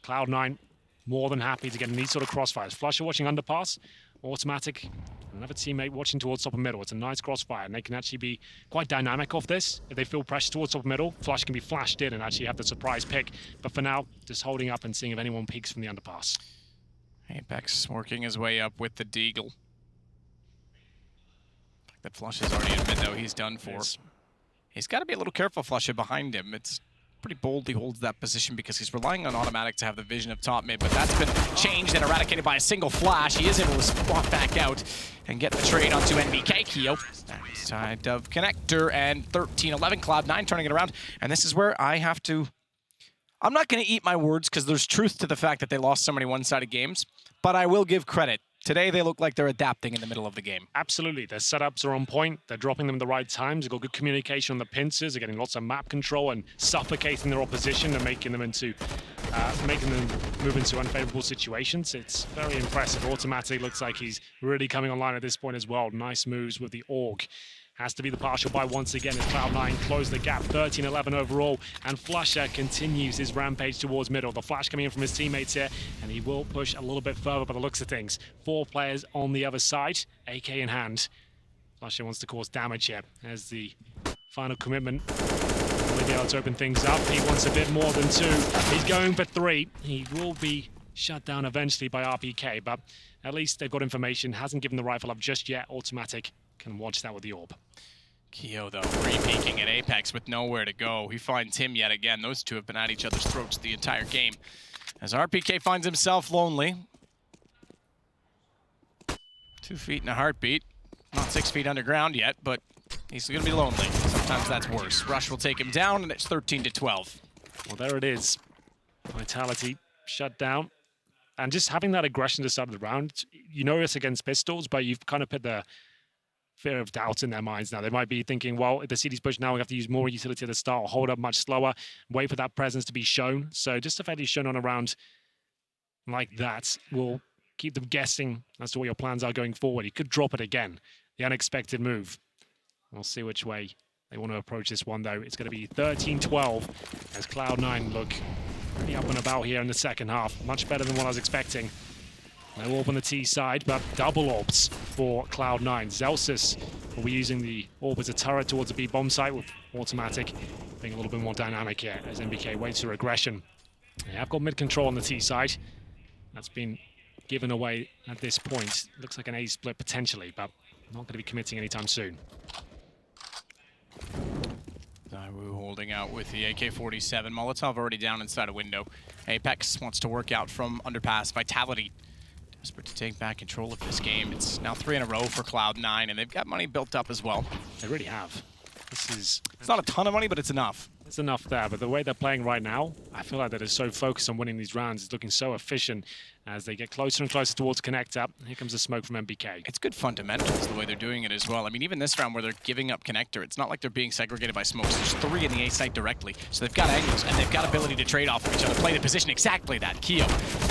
[SPEAKER 6] Cloud9 more than happy to get in these sort of crossfires. Flusha watching underpass, automatic. Another teammate watching towards top and middle. It's a nice crossfire, and they can actually be quite dynamic off this. If they feel pressure towards top and middle, Flush can be flashed in and actually have the surprise pick. But for now, just holding up and seeing if anyone peeks from the underpass.
[SPEAKER 5] Apex working his way up with the Deagle. That Flush is already in mid, though. He's done for. Yes. He's got to be a little careful, Flusha, behind him. It's pretty bold he holds that position because he's relying on automatic to have the vision of top mid, but that's been changed and eradicated by a single flash. He is able to spot back out and get the trade onto NBK. Keo side of connector, and 13-11, Cloud9 turning it around. And this is where I have to... I'm not going to eat my words because there's truth to the fact that they lost so many one-sided games, but I will give credit. Today, they look like they're adapting in the middle of the game.
[SPEAKER 6] Absolutely. Their setups are on point. They're dropping them at the right times. They've got good communication on the pincers. They're getting lots of map control and suffocating their opposition and making them move into unfavorable situations. It's very impressive. Automatic looks like he's really coming online at this point as well. Nice moves with the AUG. Has to be the partial buy once again as Cloud9 close the gap, 13-11 overall, and Flusha continues his rampage towards middle. The flash coming in from his teammates here, and he will push a little bit further by the looks of things. 4 players on the other side, AK in hand. Flusha wants to cause damage here as the final commitment. Will be able to open things up. He wants a bit more than 2. He's going for 3. He will be shut down eventually by RPK, but at least they've got information. Hasn't given the rifle up just yet. Automatic can watch that with the AWP.
[SPEAKER 5] Keo, though, free-peeking at Apex with nowhere to go. He finds him yet again. Those two have been at each other's throats the entire game. As RPK finds himself lonely. 2 feet in a heartbeat. Not 6 feet underground yet, but he's going to be lonely. Sometimes that's worse. Rush will take him down, and it's 13-12.
[SPEAKER 6] Well, there it is. Vitality shut down. And just having that aggression to start the round, you know it's against pistols, but you've kind of put the fear of doubt in their minds now. They might be thinking, well, if the CD's pushed now, we have to use more utility at the start, or hold up much slower, wait for that presence to be shown. So just the fact he's shown on a round like that will keep them guessing as to what your plans are going forward. He could drop it again. The unexpected move. We'll see which way they want to approach this one, though. It's going to be 13-12 as Cloud9 look pretty up and about here in the second half. Much better than what I was expecting. No orb on the T side, but double orbs for Cloud9. Zelsus will be using the orb as a turret towards the B bomb site with automatic, being a little bit more dynamic here as MBK waits for aggression. They have got mid control on the T side. That's been given away at this point. Looks like an A split potentially, but not going to be committing anytime soon.
[SPEAKER 5] Zaiwu holding out with the AK-47. Molotov already down inside a window. Apex wants to work out from underpass. Vitality desperate to take back control of this game. It's now 3 in a row for Cloud9, and they've got money built up as well.
[SPEAKER 6] They really have. It's
[SPEAKER 5] not a ton of money, but it's enough.
[SPEAKER 6] It's enough there, but the way they're playing right now, I feel like they're so focused on winning these rounds. It's looking so efficient as they get closer and closer towards connector. Here comes the smoke from MBK.
[SPEAKER 5] It's good fundamentals the way they're doing it as well. I mean, even this round where they're giving up connector, it's not like they're being segregated by smokes. There's 3 in the A site directly, so they've got angles and they've got ability to trade off of each other, play the position exactly that. Keo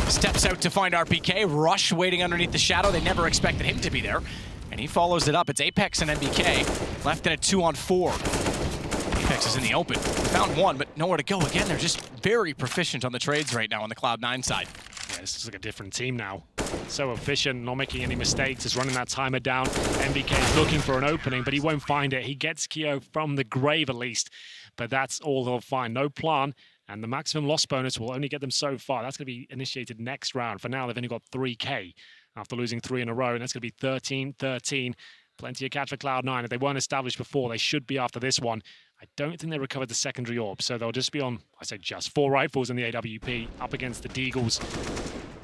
[SPEAKER 5] steps out to find RPK. Rush waiting underneath the shadow. They never expected him to be there, and he follows it up. It's Apex and MBK left in a 2-on-4. Apex is in the open. Found one, but nowhere to go. Again, they're just very proficient on the trades right now on the Cloud9 side.
[SPEAKER 6] Yeah, this is like a different team now. So efficient, not making any mistakes, just running that timer down. MBK is looking for an opening, but he won't find it. He gets Keo from the grave at least, but that's all they'll find. No plan, and the maximum loss bonus will only get them so far. That's going to be initiated next round. For now, they've only got 3K after losing 3 in a row, and that's going to be 13-13. Plenty of catch for Cloud9. If they weren't established before, they should be after this one. I don't think they recovered the secondary orb, so they'll just be on, I say just 4 rifles in the AWP up against the Deagles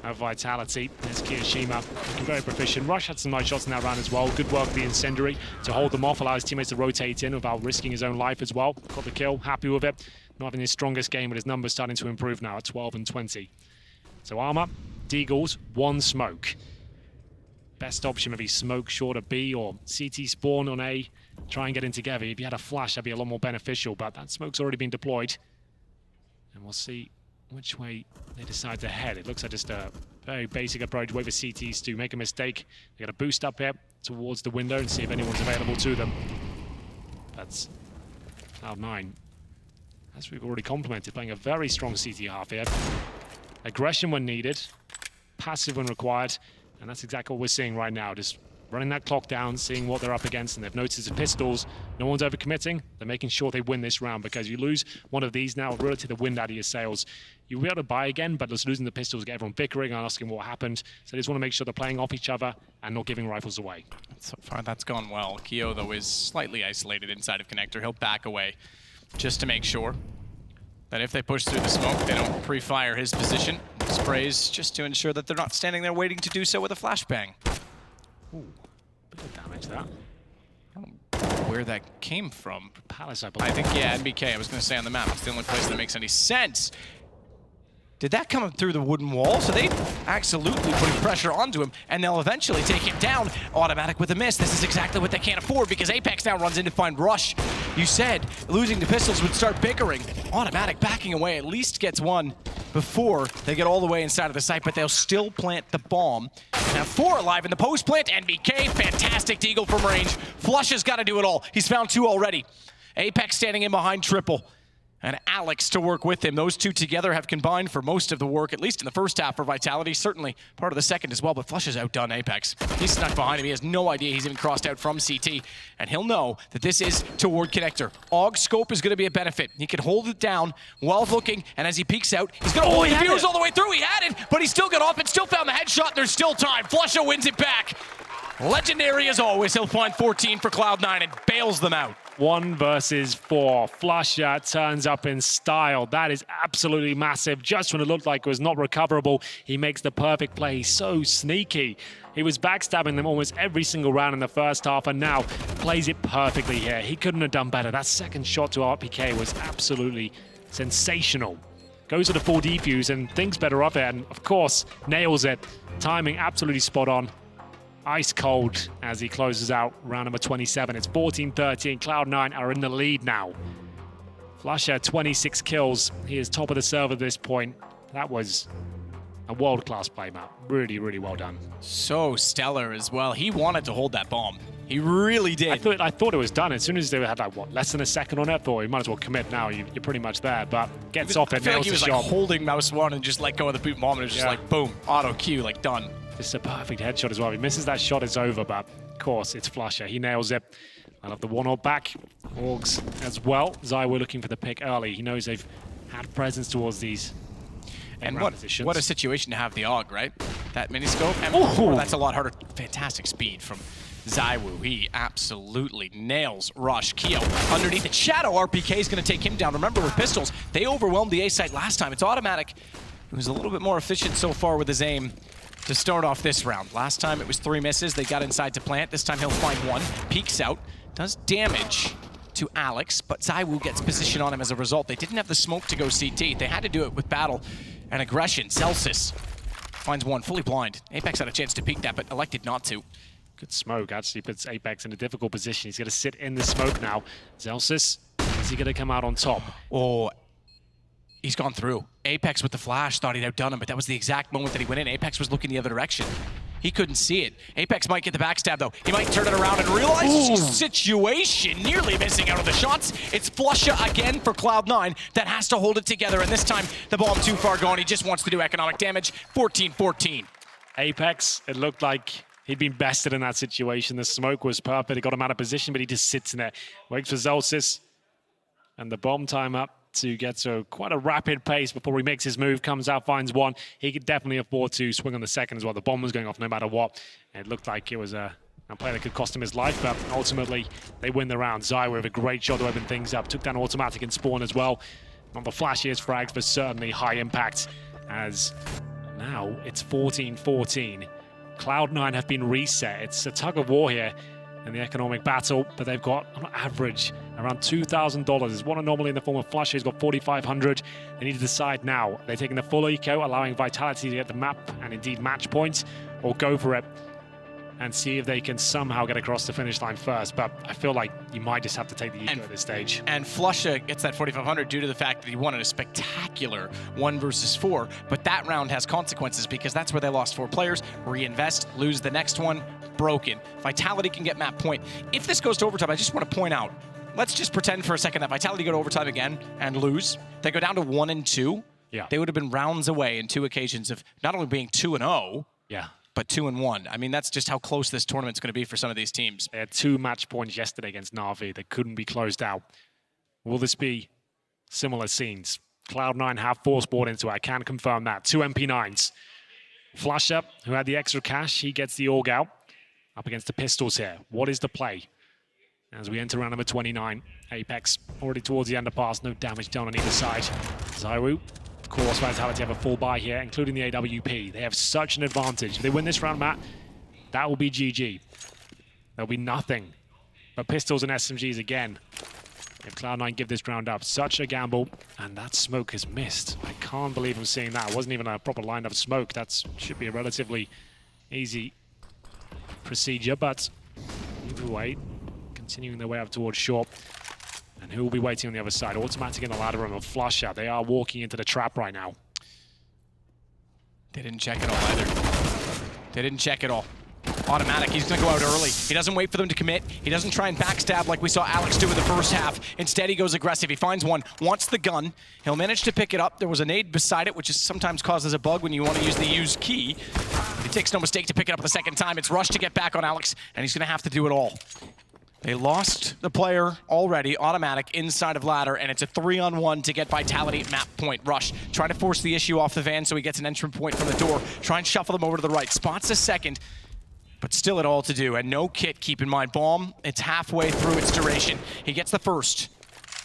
[SPEAKER 6] of Vitality. There's Kiyoshima, looking very proficient. Rush had some nice shots in that round as well. Good work of the incendiary to hold them off, allow his teammates to rotate in without risking his own life as well. Got the kill, happy with it. Not having his strongest game, but his numbers starting to improve now at 12 and 20. So Armor, Deagles, 1 smoke. Best option maybe smoke short of B or CT spawn on A. Try and get in together. If you had a flash, that'd be a lot more beneficial, but that smoke's already been deployed. And we'll see which way they decide to head. It looks like just a very basic approach, wait for CTs to make a mistake. They got a boost up here towards the window and see if anyone's available to them. That's Cloud9. As we've already complimented, playing a very strong CT half here. Aggression when needed, passive when required. And that's exactly what we're seeing right now. Just running that clock down, seeing what they're up against, and they've noticed the pistols. No one's overcommitting. They're making sure they win this round, because you lose one of these now, really take the wind out of your sails. You'll be able to buy again, but just losing the pistols, get everyone bickering and asking what happened. So they just want to make sure they're playing off each other and not giving rifles away.
[SPEAKER 5] So far, that's gone well. Keo, though, is slightly isolated inside of connector. He'll back away just to make sure that if they push through the smoke, they don't pre-fire his position. Sprays just to ensure that they're not standing there waiting to do so with a flashbang.
[SPEAKER 6] Ooh, bit of damage there.
[SPEAKER 5] I don't know where that came from.
[SPEAKER 6] Palace, I believe.
[SPEAKER 5] I think, yeah, NBK, I was going to say on the map. It's the only place that makes any sense. Did that come through the wooden wall? So they absolutely putting pressure onto him, and they'll eventually take him down. Automatic with a miss. This is exactly what they can't afford, because Apex now runs in to find Rush. You said losing the pistols would start bickering. Automatic backing away at least gets one before they get all the way inside of the site, but they'll still plant the bomb. Now 4 alive in the post plant. NBK, fantastic deagle from range. Flush has got to do it all. He's found 2 already. Apex standing in behind triple. And Alex to work with him. Those 2 together have combined for most of the work, at least in the first half for Vitality, certainly part of the second as well, but Flush has outdone Apex. He's snuck behind him. He has no idea he's even crossed out from CT, and he'll know that this is toward connector. AUG scope is going to be a benefit. He can hold it down while looking, and as he peeks out, he's going to hold the viewers all the way through. He had it, but he still got off and still found the headshot. There's still time. Flusha wins it back. Legendary as always. He'll find 14 for Cloud9 and bails them out.
[SPEAKER 6] 1 versus 4. Flusha turns up in style. That is absolutely massive. Just when it looked like it was not recoverable, he makes the perfect play. He's so sneaky. He was backstabbing them almost every single round in the first half, and now plays it perfectly here. He couldn't have done better. That second shot to RPK was absolutely sensational. Goes to the full defuse and thinks better of it, and of course, nails it. Timing absolutely spot on. Ice cold as he closes out round number 27. It's 14-13. Cloud9 are in the lead now. Flusha, 26 kills. He is top of the server at this point. That was a world-class play, Matt. Really, really well done.
[SPEAKER 5] So stellar as well. He wanted to hold that bomb. He really did.
[SPEAKER 6] I thought it was done. As soon as they had, like, what, less than a second on it, I thought you might as well commit now. You're pretty much there, but gets off it,
[SPEAKER 5] I feel like
[SPEAKER 6] nails
[SPEAKER 5] he
[SPEAKER 6] the
[SPEAKER 5] was
[SPEAKER 6] shot.
[SPEAKER 5] Like holding mouse 1 and just let go of the boot bomb, and it was just like, boom, auto cue, like done.
[SPEAKER 6] Just a perfect headshot as well. If he misses that shot, it's over, but of course, it's Flusher. He nails it. I love the 1-0 back. Orgs as well. ZywOo looking for the pick early. He knows they've had presence towards these.
[SPEAKER 5] And what a situation to have the AUG, right? That miniscope. And that's a lot harder. Fantastic speed from ZywOo. He absolutely nails Rush. Keo underneath it. Shadow RPK is going to take him down. Remember, with pistols, they overwhelmed the A site last time. It's automatic. He was a little bit more efficient so far with his aim to start off this round. Last time it was 3 misses. They got inside to plant. This time he'll find 1. Peeks out. Does damage to Alex, but ZywOo gets position on him as a result. They didn't have the smoke to go CT. They had to do it with battle and aggression. Celsius finds 1, fully blind. Apex had a chance to peek that, but elected not to.
[SPEAKER 6] Good smoke, actually puts Apex in a difficult position. He's going to sit in the smoke now. Celsius, is he going to come out on top?
[SPEAKER 5] Oh, he's gone through. Apex with the flash thought he'd outdone him, but that was the exact moment that he went in. Apex was looking the other direction. He couldn't see it. Apex might get the backstab, though. He might turn it around and realize situation, nearly missing out of the shots. It's Flusha again for Cloud9 that has to hold it together, and this time the bomb too far gone. He just wants to do economic damage. 14-14.
[SPEAKER 6] Apex, it looked like he'd been bested in that situation. The smoke was perfect. It got him out of position, but he just sits in there. Waits for Celsius, and the bomb time up to get to quite a rapid pace before he makes his move, comes out, finds 1. He could definitely afford to swing on the second as well. The bomb was going off no matter what. And it looked like it was a play that could cost him his life, but ultimately they win the round. ZywOo with a great shot to open things up. Took down automatic and spawn as well. Not the flashiest frags, but certainly high impact, as now it's 14-14. Cloud9 have been reset. It's a tug of war here in the economic battle, but they've got, on average, around $2,000. There's one anomaly in the form of Flusher. He's got 4,500. They need to decide now. They're taking the full eco, allowing Vitality to get the map and indeed match points, or go for it and see if they can somehow get across the finish line first. But I feel like you might just have to take the eco at this stage.
[SPEAKER 5] And Flusha gets that 4,500 due to the fact that he won in a spectacular 1 versus 4. But that round has consequences because that's where they lost 4 players. Reinvest, lose the next one, broken. Vitality can get map point. If this goes to overtime, I just want to point out, let's just pretend for a second that Vitality go to overtime again and lose. They go down to 1 and 2.
[SPEAKER 6] Yeah.
[SPEAKER 5] They would have been rounds away in 2 occasions of not only being 2-0,
[SPEAKER 6] yeah,
[SPEAKER 5] but 2-1. I mean, that's just how close this tournament's going to be for some of these teams.
[SPEAKER 6] They had 2 match points yesterday against Na'Vi that couldn't be closed out. Will this be similar scenes? Cloud9 have force bought into it. I can confirm that. 2 MP9s. Flusher, who had the extra cash, he gets the AUG out. Up against the pistols here. What is the play? As we enter round number 29. Apex already towards the underpass. No damage done on either side. ZywOo, of course, Vitality have a full buy here, including the AWP. They have such an advantage. If they win this round, Matt, that will be GG. There'll be nothing but pistols and SMGs again. If Cloud9 give this round up, such a gamble, and that smoke is missed. I can't believe I'm seeing that. It wasn't even a proper line of smoke. That should be a relatively easy procedure, but either way, continuing their way up towards short. And who will be waiting on the other side? Automatic in the ladder room of Flusher. They are walking into the trap right now.
[SPEAKER 5] They didn't check it all either. They didn't check it all. Automatic, he's gonna go out early. He doesn't wait for them to commit. He doesn't try and backstab like we saw Alex do in the first half. Instead, he goes aggressive. He finds 1, wants the gun. He'll manage to pick it up. There was a nade beside it, which is sometimes causes a bug when you want to use the use key. But he takes no mistake to pick it up the second time. It's Rush to get back on Alex, and he's gonna have to do it all. They lost the player already, automatic, inside of ladder, and it's a 3-on-1 to get Vitality map point. Rush trying to force the issue off the van so he gets an entrance point from the door. Try and shuffle them over to the right. Spots a second, but still it all to do. And no kit, keep in mind. Bomb, it's halfway through its duration. He gets the first.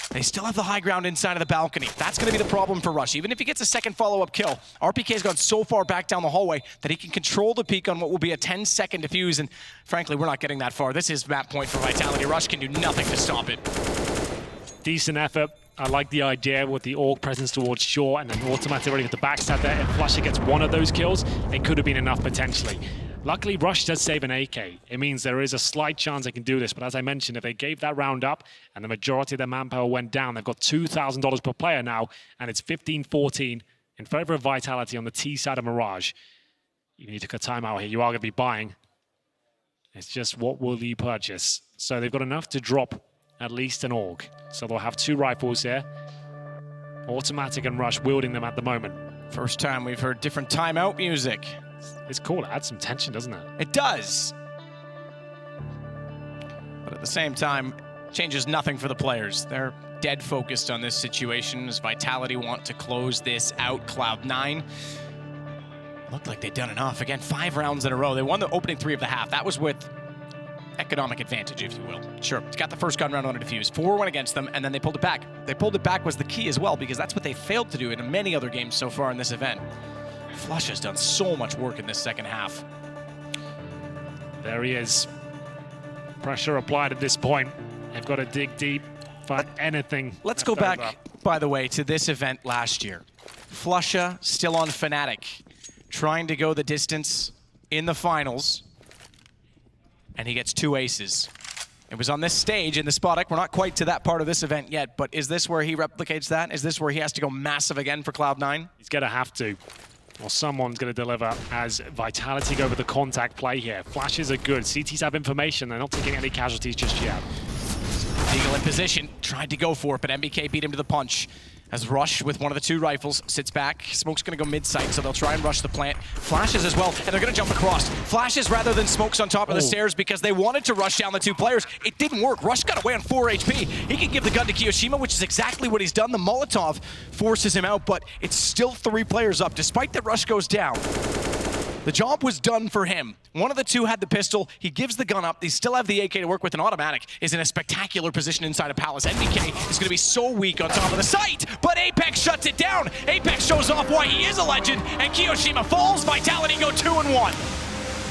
[SPEAKER 5] They still have the high ground inside of the balcony. That's going to be the problem for Rush. Even if he gets a second follow-up kill, RPK's gone so far back down the hallway that he can control the peak on what will be a 10-second defuse, and frankly, we're not getting that far. This is map point for Vitality. Rush can do nothing to stop it.
[SPEAKER 6] Decent effort. I like the idea with the AUG presence towards shore and then automatic ready with the backstab there. If Flusher gets 1 of those kills, it could have been enough potentially. Luckily, Rush does save an AK. It means there is a slight chance they can do this, but as I mentioned, if they gave that round up and the majority of their manpower went down, they've got $2,000 per player now, and it's 15-14 in favor of Vitality on the T side of Mirage. You need to cut time out here. You are going to be buying. It's just what will you purchase? So they've got enough to drop at least an AUG. So they'll have 2 rifles here. Automatic and Rush wielding them at the moment.
[SPEAKER 5] First time we've heard different timeout music.
[SPEAKER 6] It's cool. It adds some tension, doesn't it?
[SPEAKER 5] It does. But at the same time, changes nothing for the players. They're dead focused on this situation as Vitality want to close this out. Cloud9 looked like they'd done enough. Again, 5 rounds in a row. They won the opening 3 of the half. That was with economic advantage, if you will. Sure, it's got the first gun round on a defuse. 4 went against them, and then they pulled it back. They pulled it back was the key as well, because that's what they failed to do in many other games so far in this event. Flush has done so much work in this second half.
[SPEAKER 6] There he is. Pressure applied at this point. They've got to dig deep, find anything.
[SPEAKER 5] Let's go back, by the way, to this event last year. Flusha still on Fnatic, trying to go the distance in the finals, and he gets 2 aces. It was on this stage in the Spodek. We're not quite to that part of this event yet, but is this where he replicates that? Is this where he has to go massive again for Cloud9?
[SPEAKER 6] He's going to have to. Or someone's going to deliver as Vitality go with the contact play here. Flashes are good. CTs have information. They're not taking any casualties just yet.
[SPEAKER 5] Eagle in position, tried to go for it, but MBK beat him to the punch. As Rush with one of the 2 rifles sits back. Smoke's gonna go mid-site, so they'll try and rush the plant. Flashes as well, and they're gonna jump across. Flashes rather than Smokes on top of the stairs because they wanted to rush down the 2 players. It didn't work. Rush got away on 4 HP. He can give the gun to Kiyoshima, which is exactly what he's done. The Molotov forces him out, but it's still 3 players up, despite that Rush goes down. The job was done for him. One of the 2 had the pistol. He gives the gun up. They still have the AK to work with. An automatic is in a spectacular position inside of Palace. NBK is going to be so weak on top of the site, but Apex shuts it down. Apex shows off why he is a legend, and Kiyoshima falls. Vitality go 2-1.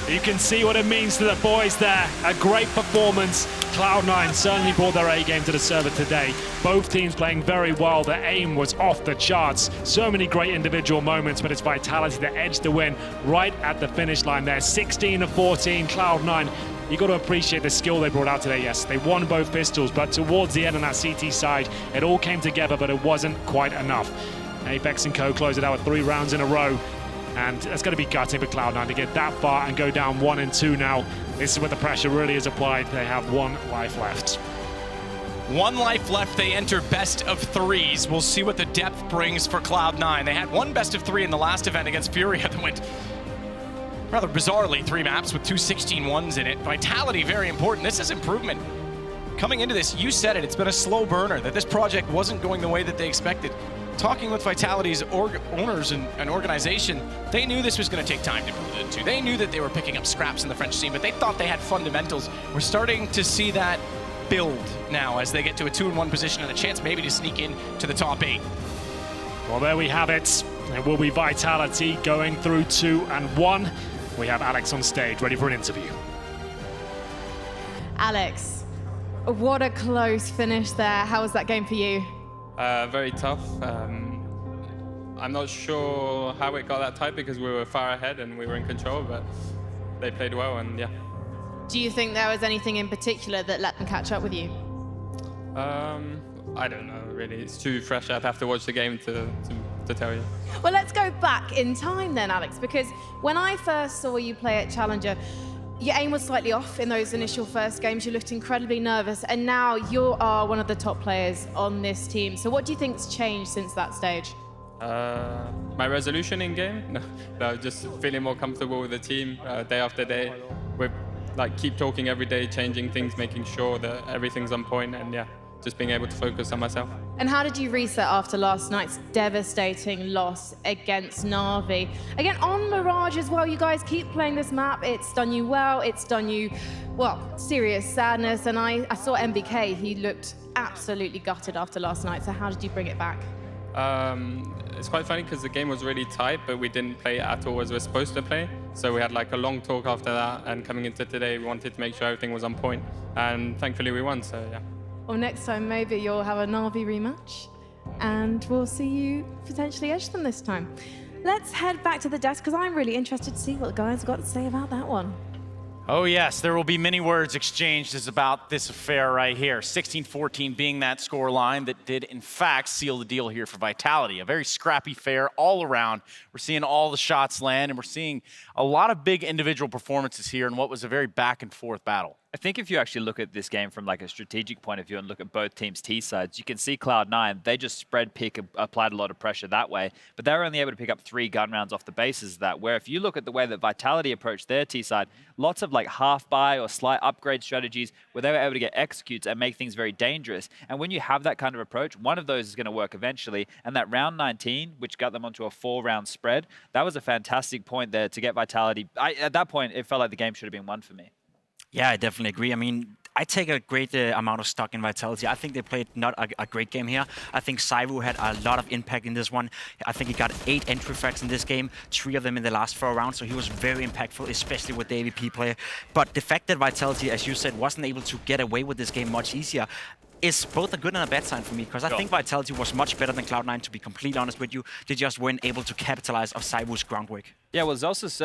[SPEAKER 6] You can see what it means to the boys there. A great performance. Cloud9 certainly brought their A-game to the server today. Both teams playing very well. Their aim was off the charts. So many great individual moments, but it's Vitality that edged the win right at the finish line there. 16-14, Cloud9. You got to appreciate the skill they brought out today. Yes, they won both pistols, but towards the end on that CT side, it all came together, but it wasn't quite enough. Apex and Co close it out with 3 rounds in a row. And it's going to be gutting for Cloud9 to get that far and go down 1-2 now. This is where the pressure really is applied. They have 1 life left.
[SPEAKER 5] 1 life left. They enter best of 3s. We'll see what the depth brings for Cloud9. They had 1 best of 3 in the last event against Furia that went rather bizarrely 3 maps with 2 16-1s in it. Vitality, very important. This is improvement. Coming into this, you said it, it's been a slow burner, that this project wasn't going the way that they expected. Talking with Vitality's owners and organization, they knew this was going to take time to build into. They knew that they were picking up scraps in the French scene, but they thought they had fundamentals. We're starting to see that build now as they get to a 2-1 position and a chance maybe to sneak in to the top 8.
[SPEAKER 6] Well, there we have it. It will be Vitality going through 2-1. We have Alex on stage, ready for an interview.
[SPEAKER 7] Alex, what a close finish there. How was that game for you?
[SPEAKER 8] Very tough. I'm not sure how it got that tight because we were far ahead and we were in control, but they played well, and yeah.
[SPEAKER 7] Do you think there was anything in particular that let them catch up with you?
[SPEAKER 8] I don't know, really. It's too fresh. I'd have to watch the game to tell you.
[SPEAKER 7] Well, let's go back in time then, Alex, because when I first saw you play at Challenger, your aim was slightly off in those initial first games. You looked incredibly nervous, and now you are one of the top players on this team. So what do you think's changed since that stage?
[SPEAKER 8] My resolution in game? No, just feeling more comfortable with the team day after day. We keep talking every day, changing things, making sure that everything's on point, and yeah, just being able to focus on myself.
[SPEAKER 7] And how did you reset after last night's devastating loss against Na'Vi? Again, on Mirage as well, you guys keep playing this map. It's done you well. It's done you, well, serious sadness. And I saw MBK. He looked absolutely gutted after last night. So how did you bring it back?
[SPEAKER 8] It's quite funny because the game was really tight, but we didn't play at all as we're supposed to play. So we had a long talk after that. And coming into today, we wanted to make sure everything was on point. And thankfully we won, so yeah.
[SPEAKER 7] Well, next time, maybe you'll have a Na'Vi rematch, and we'll see you potentially edge them this time. Let's head back to the desk, because I'm really interested to see what the guys have got to say about that one.
[SPEAKER 1] Oh yes, there will be many words exchanged about this affair right here. 16-14 being that score line that did in fact seal the deal here for Vitality. A very scrappy affair all around. We're seeing all the shots land, and we're seeing a lot of big individual performances here in what was a very back and forth battle.
[SPEAKER 2] I think if you actually look at this game from like a strategic point of view and look at both teams' T sides, you can see Cloud9, they just spread pick, applied a lot of pressure that way, but they were only able to pick up 3 gun rounds off the basis of that, where if you look at the way that Vitality approached their T side, lots of like half buy or slight upgrade strategies where they were able to get executes and make things very dangerous. And when you have that kind of approach, one of those is going to work eventually. And that round 19, which got them onto a 4-round spread, that was a fantastic point there to get Vitality. At that point, it felt like the game should have been won for me.
[SPEAKER 4] Yeah, I definitely agree. I mean, I take a great amount of stock in Vitality. I think they played not a great game here. I think Saivu had a lot of impact in this one. I think he got 8 entry frags in this game, 3 of them in the last 4 rounds, so he was very impactful, especially with the AVP play. But the fact that Vitality, as you said, wasn't able to get away with this game much easier is both a good and a bad sign for me, because I think Vitality was much better than Cloud9, to be completely honest with you. They just weren't able to capitalize off Saivu's groundwork.
[SPEAKER 2] Yeah, well, Zelsus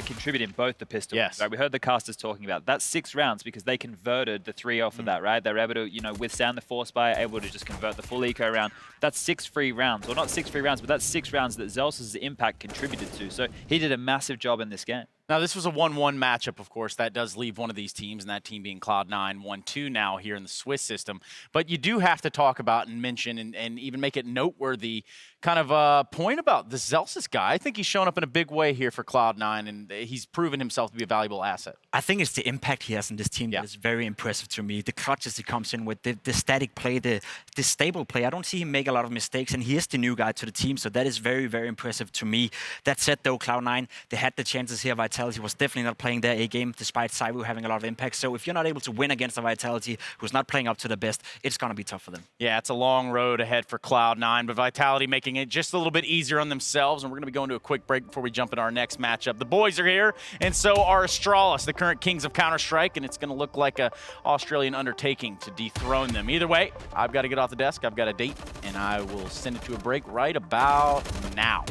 [SPEAKER 2] contributed both the pistols.
[SPEAKER 1] Yes.
[SPEAKER 2] Right? We heard the casters talking about that's 6 rounds because they converted the 3 off of that, right? They were able to, you know, withstand the force buy, able to just convert the full eco round. That's 6 free rounds, or not 6 free rounds, but that's 6 rounds that Zelsus' impact contributed to. So he did a massive job in this game.
[SPEAKER 1] Now, this was a 1-1 matchup, of course. That does leave one of these teams, and that team being Cloud9, 1-2 now here in the Swiss system. But you do have to talk about and mention and even make it noteworthy kind of a point about the Zelsus guy. I think he's shown up in a big way here for Cloud9, and he's proven himself to be a valuable asset.
[SPEAKER 4] I think it's the impact he has in this team that is very impressive to me. The clutches he comes in with, the static play, the stable play. I don't see him make a lot of mistakes, and he is the new guy to the team, so that is very, very impressive to me. That said, though, Cloud9, they had the chances here. Vitality was definitely not playing their A-game, despite Saivu having a lot of impact. So if you're not able to win against a Vitality who's not playing up to the best, it's going to be tough for them.
[SPEAKER 1] Yeah, it's a long road ahead for Cloud9, but Vitality making it just a little bit easier on themselves, and we're going to be going to a quick break before we jump into our next matchup. The boys are here, and so are Astralis, the current kings of Counter-Strike, and it's going to look like an Australian undertaking to dethrone them. Either way, I've got to get off the desk, I've got a date, and I will send it to a break right about now.